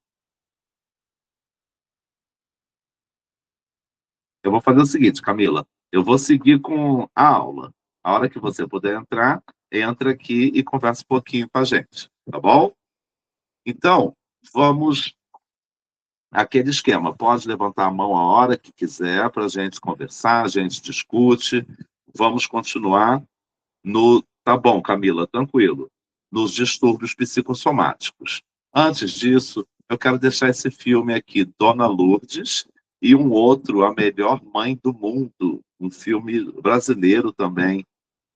Eu vou fazer o seguinte, Camila. Eu vou seguir com a aula. A hora que você puder entrar, entra aqui e conversa um pouquinho com a gente, tá bom? Então, vamos aquele esquema. Pode levantar a mão a hora que quiser para a gente conversar, a gente discute. Vamos continuar no... Tá bom, Camila, tranquilo. Nos distúrbios psicossomáticos. Antes disso, eu quero deixar esse filme aqui, Dona Lourdes, e um outro, A Melhor Mãe do Mundo, um filme brasileiro também.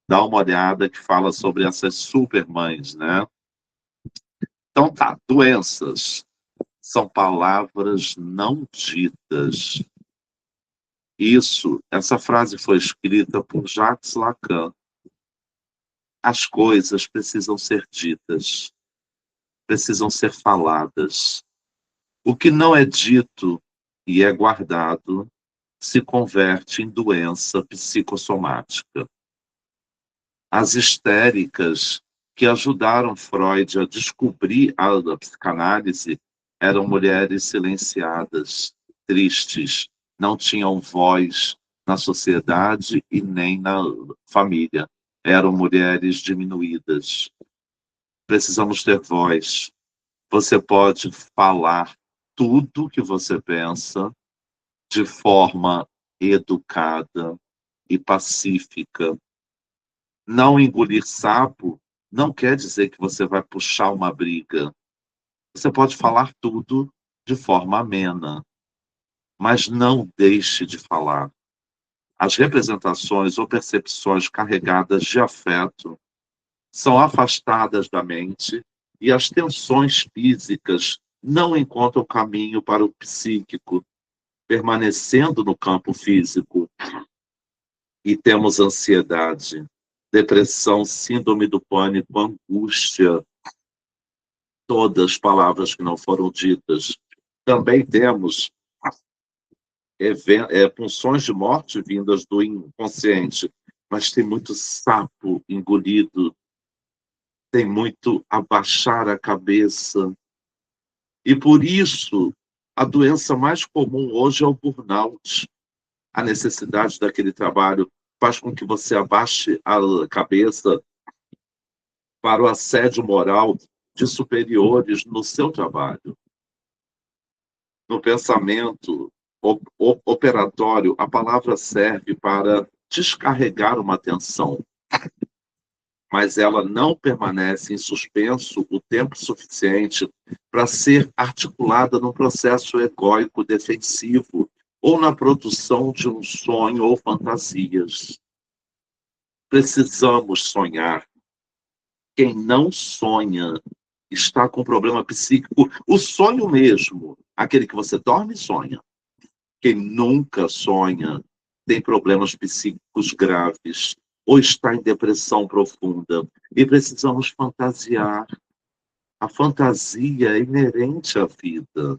Dá uma olhada que fala sobre essas supermães, né? Então tá, doenças são palavras não ditas. Essa frase foi escrita por Jacques Lacan. As coisas precisam ser ditas, precisam ser faladas. O que não é dito e é guardado se converte em doença psicossomática. As histéricas que ajudaram Freud a descobrir a psicanálise eram mulheres silenciadas, tristes, não tinham voz na sociedade e nem na família. Eram mulheres diminuídas. Precisamos ter voz. Você pode falar tudo que você pensa de forma educada e pacífica. Não engolir sapo não quer dizer que você vai puxar uma briga. Você pode falar tudo de forma amena, mas não deixe de falar. As representações ou percepções carregadas de afeto são afastadas da mente e as tensões físicas não encontram caminho para o psíquico, permanecendo no campo físico. E temos ansiedade, depressão, síndrome do pânico, angústia, todas palavras que não foram ditas. Também temos pulsões de morte vindas do inconsciente, mas tem muito sapo engolido, tem muito abaixar a cabeça. E por isso, a doença mais comum hoje é o burnout. A necessidade daquele trabalho faz com que você abaixe a cabeça para o assédio moral de superiores no seu trabalho. No pensamento operatório, a palavra serve para descarregar uma tensão, mas ela não permanece em suspenso o tempo suficiente para ser articulada num processo egóico defensivo ou na produção de um sonho ou fantasias. Precisamos sonhar. Quem não sonha está com problema psíquico. O sonho mesmo, aquele que você dorme e sonha. Quem nunca sonha tem problemas psíquicos graves ou está em depressão profunda. E precisamos fantasiar. A fantasia é inerente à vida.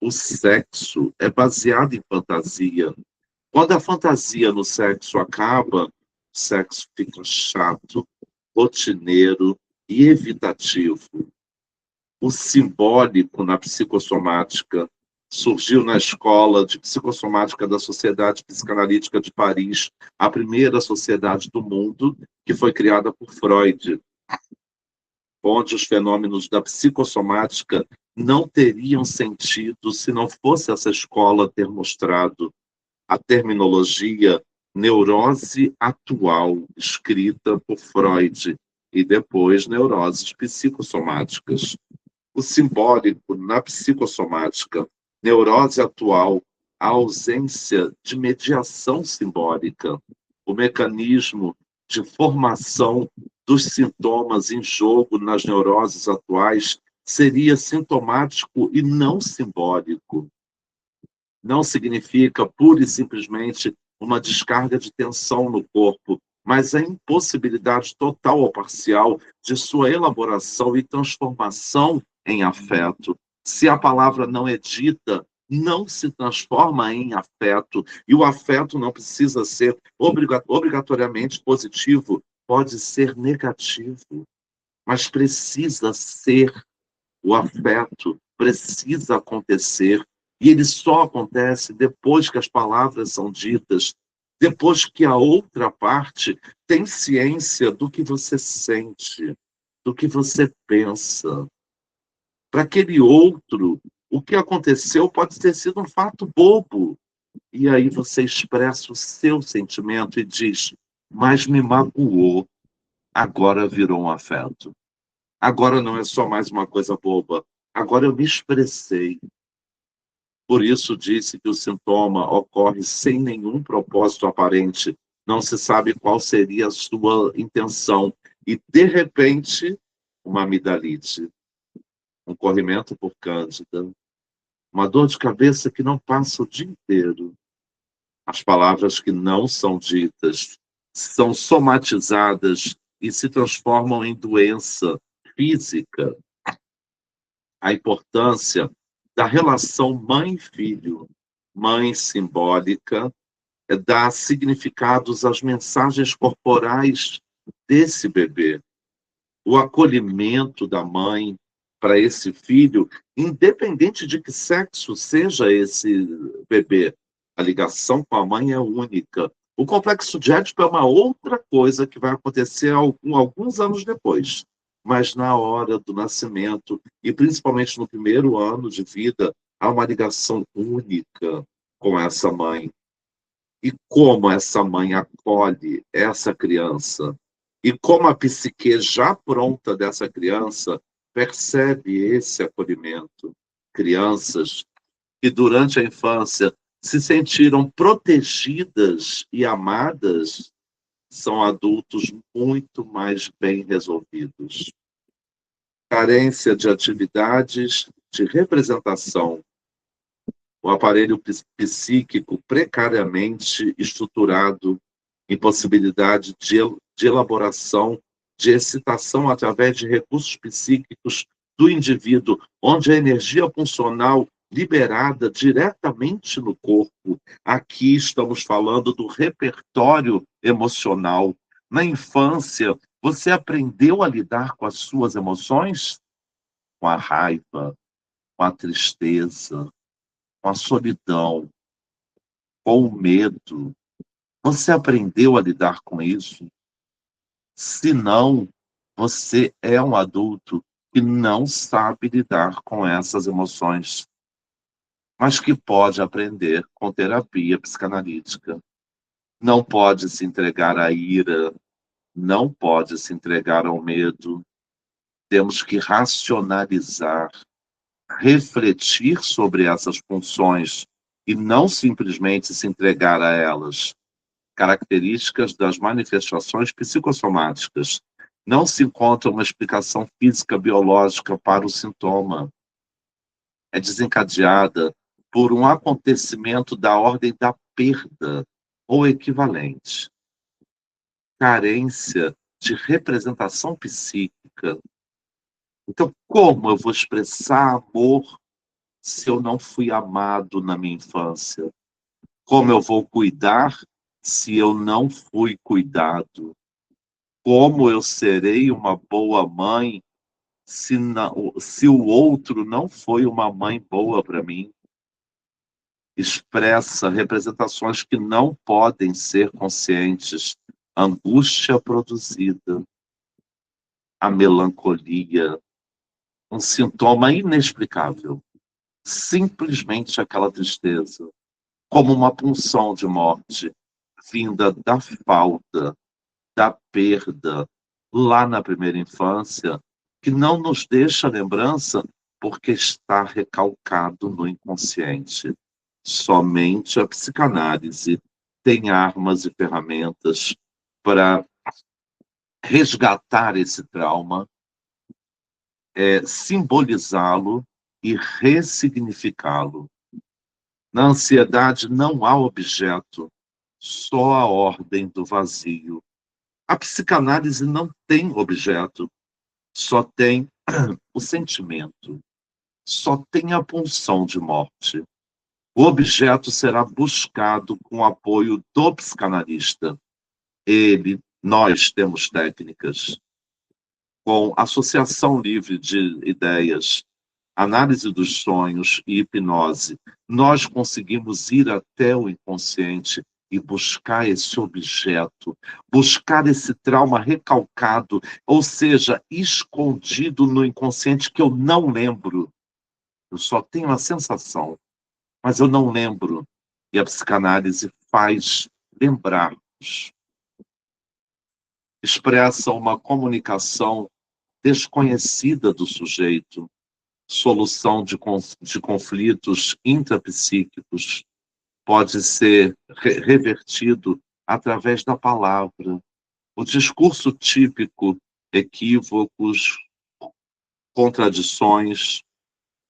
O sexo é baseado em fantasia. Quando a fantasia no sexo acaba, o sexo fica chato, rotineiro e evitativo. O simbólico na psicossomática surgiu na Escola de Psicossomática da Sociedade Psicanalítica de Paris, a primeira sociedade do mundo que foi criada por Freud, onde os fenômenos da psicossomática não teriam sentido se não fosse essa escola ter mostrado a terminologia neurose atual, escrita por Freud, e depois neuroses psicossomáticas. O simbólico na psicossomática, neurose atual, a ausência de mediação simbólica, o mecanismo de formação dos sintomas em jogo nas neuroses atuais seria sintomático e não simbólico. Não significa pura e simplesmente uma descarga de tensão no corpo, mas a impossibilidade total ou parcial de sua elaboração e transformação em afeto. Se a palavra não é dita, não se transforma em afeto, e o afeto não precisa ser obrigatoriamente positivo, pode ser negativo, mas precisa ser. O afeto precisa acontecer, e ele só acontece depois que as palavras são ditas, depois que a outra parte tem ciência do que você sente, do que você pensa. Para aquele outro, o que aconteceu pode ter sido um fato bobo. E aí você expressa o seu sentimento e diz, mas me magoou, agora virou um afeto. Agora não é só mais uma coisa boba, agora eu me expressei. Por isso disse que o sintoma ocorre sem nenhum propósito aparente, não se sabe qual seria a sua intenção, e de repente, uma amidalite, um corrimento por cândida, uma dor de cabeça que não passa o dia inteiro. As palavras que não são ditas são somatizadas e se transformam em doença física. A importância da relação mãe-filho, mãe simbólica, dá significados às mensagens corporais desse bebê. O acolhimento da mãe para esse filho, independente de que sexo seja esse bebê, a ligação com a mãe é única. O complexo de Édipo é uma outra coisa que vai acontecer alguns anos depois. Mas na hora do nascimento, e principalmente no primeiro ano de vida, há uma ligação única com essa mãe. E como essa mãe acolhe essa criança, e como a psique já pronta dessa criança percebe esse acolhimento. Crianças que durante a infância se sentiram protegidas e amadas são adultos muito mais bem resolvidos. Carência de atividades de representação. O aparelho psíquico precariamente estruturado, impossibilidade de elaboração, de excitação através de recursos psíquicos do indivíduo, onde a energia funcional liberada diretamente no corpo. Aqui estamos falando do repertório emocional. Na infância, você aprendeu a lidar com as suas emoções? Com a raiva, com a tristeza, com a solidão, com o medo. Você aprendeu a lidar com isso? Se não, você é um adulto que não sabe lidar com essas emoções, mas que pode aprender com terapia psicanalítica. Não pode se entregar à ira, não pode se entregar ao medo. Temos que racionalizar, refletir sobre essas funções e não simplesmente se entregar a elas. Características das manifestações psicossomáticas. Não se encontra uma explicação física biológica para o sintoma. É desencadeada por um acontecimento da ordem da perda ou equivalente. Carência de representação psíquica. Então, como eu vou expressar amor se eu não fui amado na minha infância? Como eu vou cuidar se eu não fui cuidado? Como eu serei uma boa mãe se o outro não foi uma mãe boa para mim? Expressa representações que não podem ser conscientes. Angústia produzida, a melancolia, um sintoma inexplicável. Simplesmente aquela tristeza, como uma punção de morte, vinda da falta, da perda, lá na primeira infância, que não nos deixa lembrança porque está recalcado no inconsciente. Somente a psicanálise tem armas e ferramentas para resgatar esse trauma, simbolizá-lo e ressignificá-lo. Na ansiedade não há objeto, só a ordem do vazio. A psicanálise não tem objeto, só tem o sentimento, só tem a pulsão de morte. O objeto será buscado com o apoio do psicanalista. Nós temos técnicas. Com associação livre de ideias, análise dos sonhos e hipnose, nós conseguimos ir até o inconsciente e buscar esse objeto, buscar esse trauma recalcado, ou seja, escondido no inconsciente que eu não lembro. Eu só tenho a sensação, mas eu não lembro. E a psicanálise faz lembrar-nos. Expressa uma comunicação desconhecida do sujeito, solução de conflitos intrapsíquicos, pode ser revertido através da palavra. O discurso típico, equívocos, contradições,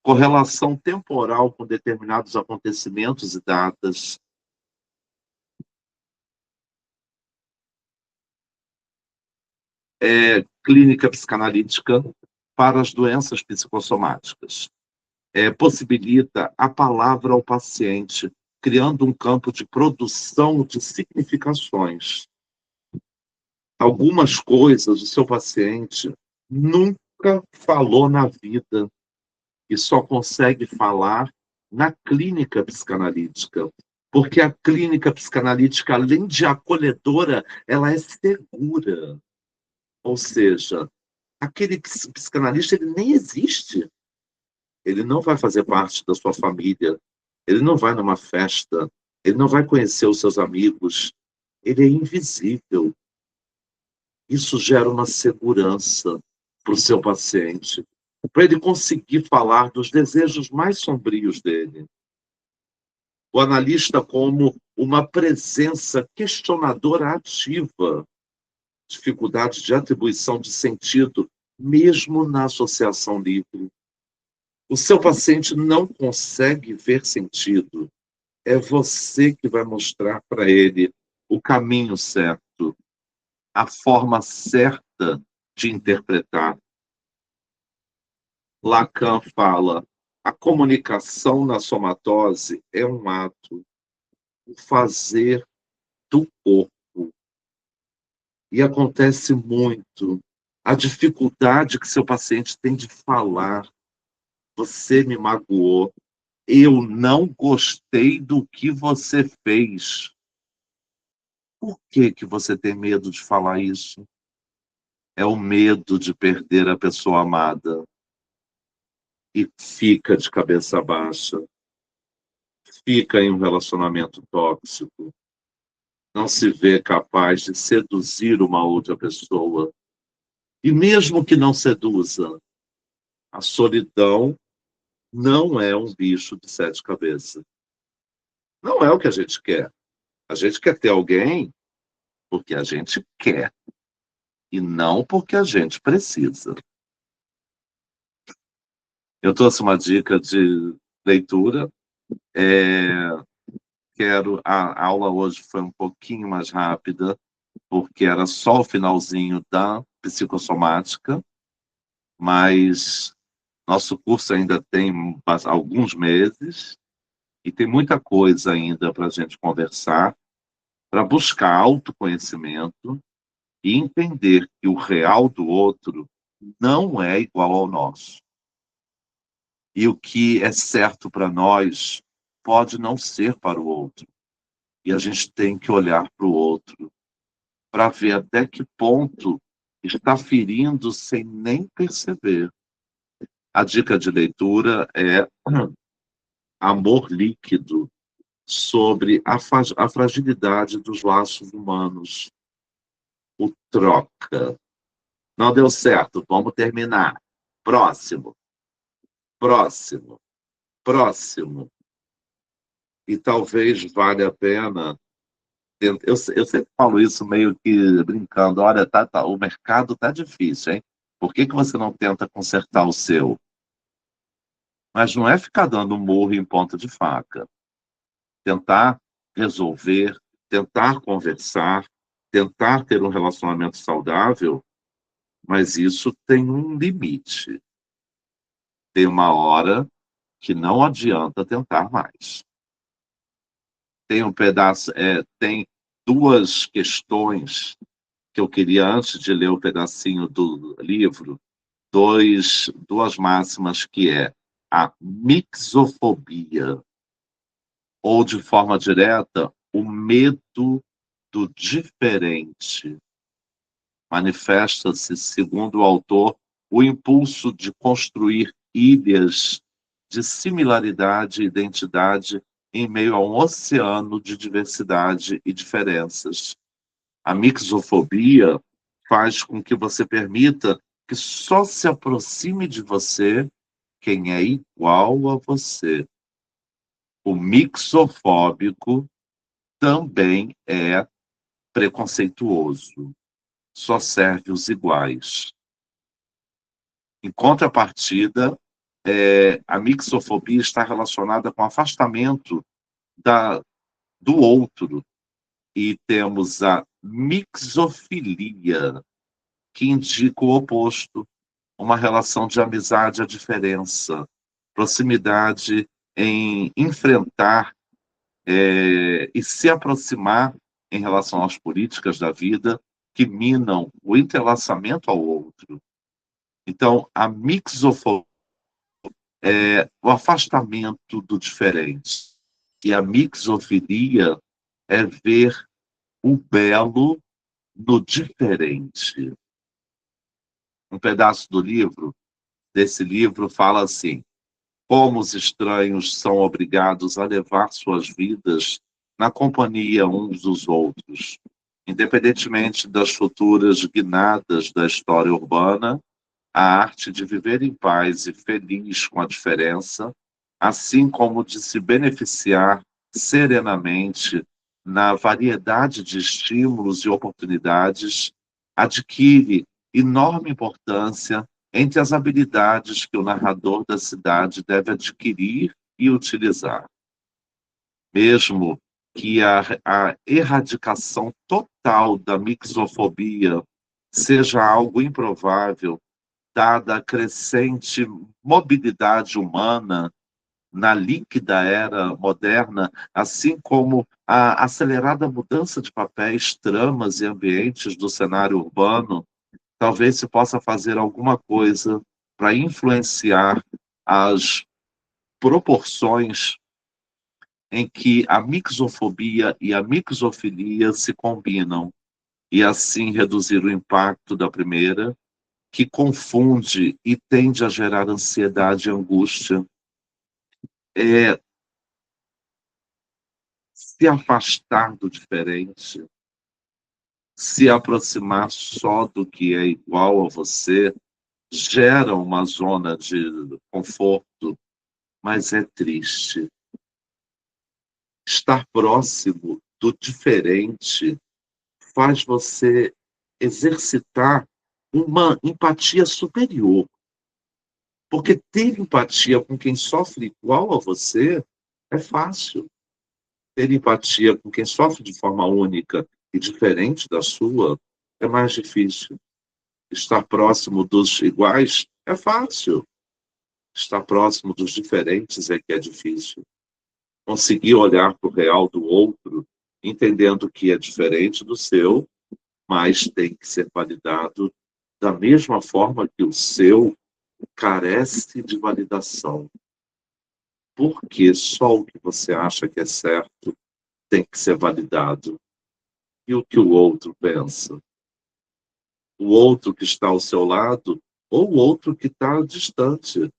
correlação temporal com determinados acontecimentos e datas. Clínica psicanalítica para as doenças psicossomáticas. Possibilita a palavra ao paciente, criando um campo de produção de significações. Algumas coisas o seu paciente nunca falou na vida e só consegue falar na clínica psicanalítica. Porque a clínica psicanalítica, além de acolhedora, ela é segura. Ou seja, aquele psicanalista, ele nem existe. Ele não vai fazer parte da sua família. Ele não vai numa festa. Ele não vai conhecer os seus amigos. Ele é invisível. Isso gera uma segurança para o seu paciente, para ele conseguir falar dos desejos mais sombrios dele. O analista como uma presença questionadora ativa, dificuldade de atribuição de sentido, mesmo na associação livre. O seu paciente não consegue ver sentido. É você que vai mostrar para ele o caminho certo, a forma certa de interpretar. Lacan fala, a comunicação na somatose é um ato, o fazer do corpo. E acontece muito. A dificuldade que seu paciente tem de falar. Você me magoou. Eu não gostei do que você fez. Por que você tem medo de falar isso? É o medo de perder a pessoa amada. E fica de cabeça baixa. Fica em um relacionamento tóxico. Não se vê capaz de seduzir uma outra pessoa. E mesmo que não seduza, a solidão não é um bicho de 7 cabeças. Não é o que a gente quer. A gente quer ter alguém porque a gente quer. E não porque a gente precisa. Eu trouxe uma dica de leitura. A aula hoje foi um pouquinho mais rápida, porque era só o finalzinho da psicossomática, mas nosso curso ainda tem alguns meses e tem muita coisa ainda para a gente conversar, para buscar autoconhecimento e entender que o real do outro não é igual ao nosso. E o que é certo para nós pode não ser para o outro. E a gente tem que olhar para o outro para ver até que ponto está ferindo sem nem perceber. A dica de leitura é Amor Líquido, sobre a fragilidade dos laços humanos. O troca. Não deu certo, vamos terminar. Próximo. e talvez valha a pena. Eu sempre falo isso meio que brincando. Olha, o mercado tá difícil, hein? Por que você não tenta consertar o seu? Mas não é ficar dando murro em ponta de faca. Tentar resolver, tentar conversar, tentar ter um relacionamento saudável, mas isso tem um limite. Tem uma hora que não adianta tentar mais. Tem um pedaço, tem duas questões que eu queria, antes de ler o pedacinho do livro, duas máximas, que é a mixofobia, ou, de forma direta, o medo do diferente. Manifesta-se, segundo o autor, o impulso de construir ilhas de similaridade e identidade em meio a um oceano de diversidade e diferenças. A mixofobia faz com que você permita que só se aproxime de você quem é igual a você. O mixofóbico também é preconceituoso. Só serve os iguais. Em contrapartida, a mixofobia está relacionada com afastamento do outro. E temos a mixofilia, que indica o oposto, uma relação de amizade à diferença, proximidade em enfrentar e se aproximar em relação às políticas da vida que minam o entrelaçamento ao outro. Então, a mixofobia é o afastamento do diferente. E a mixofilia é ver o belo no diferente. Um pedaço desse livro, fala assim: como os estranhos são obrigados a levar suas vidas na companhia uns dos outros, independentemente das futuras guinadas da história urbana, a arte de viver em paz e feliz com a diferença, assim como de se beneficiar serenamente na variedade de estímulos e oportunidades, adquire enorme importância entre as habilidades que o narrador da cidade deve adquirir e utilizar. Mesmo que a erradicação total da mixofobia seja algo improvável, dada a crescente mobilidade humana na líquida era moderna, assim como a acelerada mudança de papéis, tramas e ambientes do cenário urbano, talvez se possa fazer alguma coisa para influenciar as proporções em que a mixofobia e a mixofilia se combinam, e assim reduzir o impacto da primeira, que confunde e tende a gerar ansiedade e angústia. Se afastar do diferente, se aproximar só do que é igual a você, gera uma zona de conforto, mas é triste. Estar próximo do diferente faz você exercitar uma empatia superior. Porque ter empatia com quem sofre igual a você é fácil. Ter empatia com quem sofre de forma única e diferente da sua é mais difícil. Estar próximo dos iguais é fácil. Estar próximo dos diferentes é que é difícil. Conseguir olhar para o real do outro, entendendo que é diferente do seu, mas tem que ser validado da mesma forma que o seu carece de validação. Porque só o que você acha que é certo tem que ser validado. E o que o outro pensa? O outro que está ao seu lado ou o outro que está distante?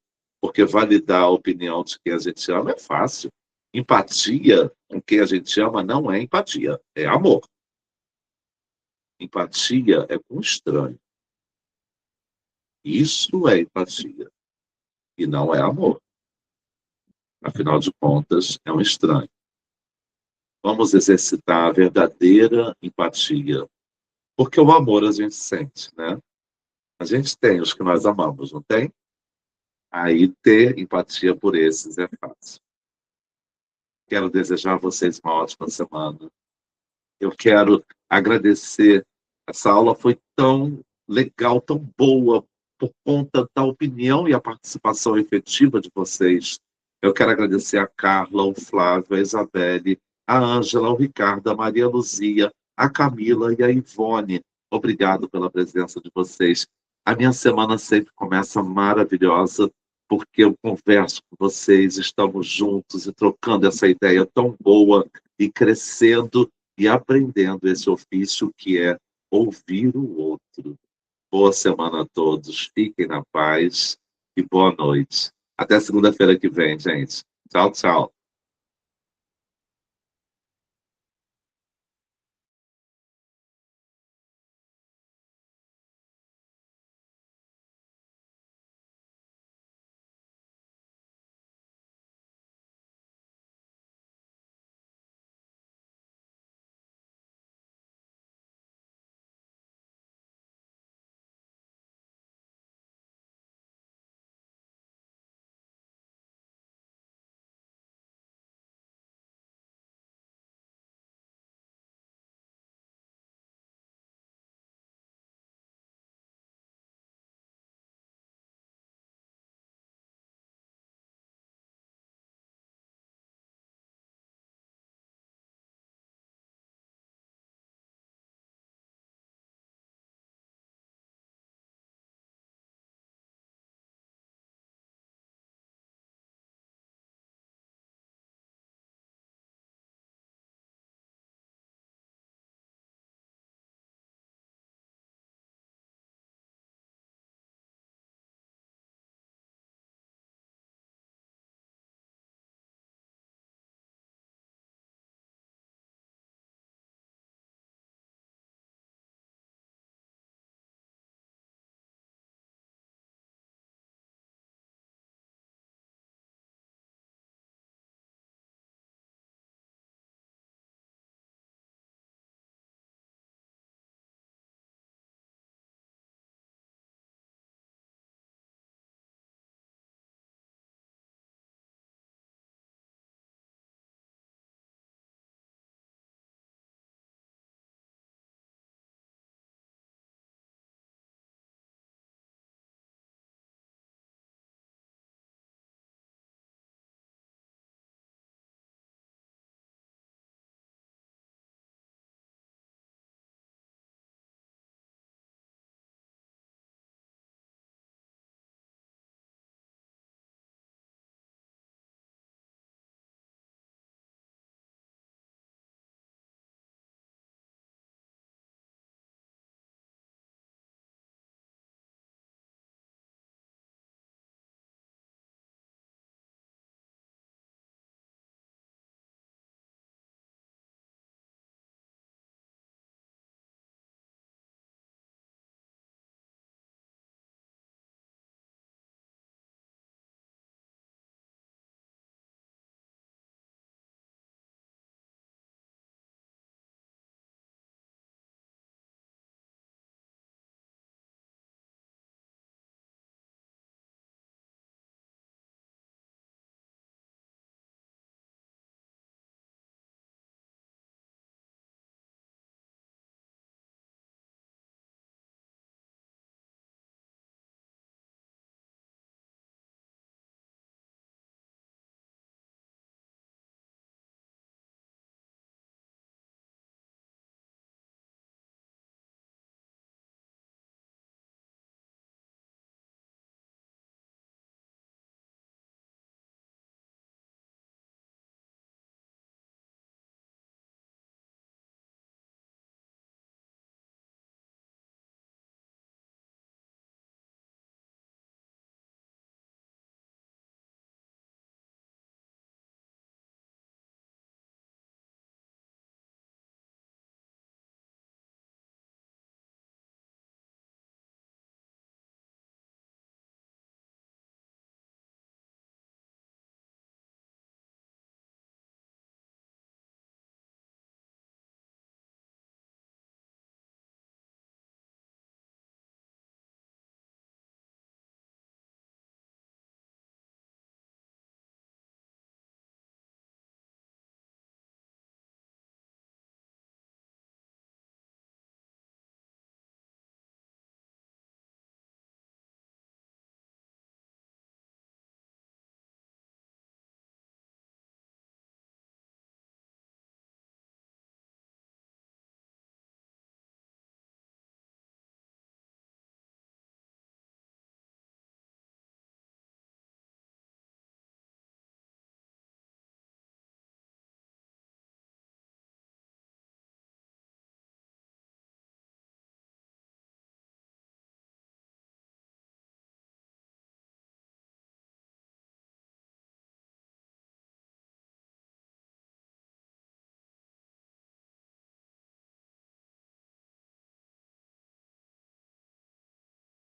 Porque validar a opinião de quem a gente ama é fácil. Empatia com quem a gente ama não é empatia, é amor. Empatia é com o estranho. Isso é empatia. E não é amor. Afinal de contas, é um estranho. Vamos exercitar a verdadeira empatia. Porque o amor a gente sente, né? A gente tem os que nós amamos, não tem? Aí ter empatia por esses é fácil. Quero desejar a vocês uma ótima semana. Eu quero agradecer. Essa aula foi tão legal, tão boa, por conta da opinião e a participação efetiva de vocês. Eu quero agradecer a Carla, o Flávio, a Isabelle, a Ângela, o Ricardo, a Maria Luzia, a Camila e a Ivone. Obrigado pela presença de vocês. A minha semana sempre começa maravilhosa, porque eu converso com vocês, estamos juntos e trocando essa ideia tão boa e crescendo e aprendendo esse ofício que é ouvir o outro. Boa semana a todos, fiquem na paz e boa noite. Até segunda-feira que vem, gente. Tchau, tchau.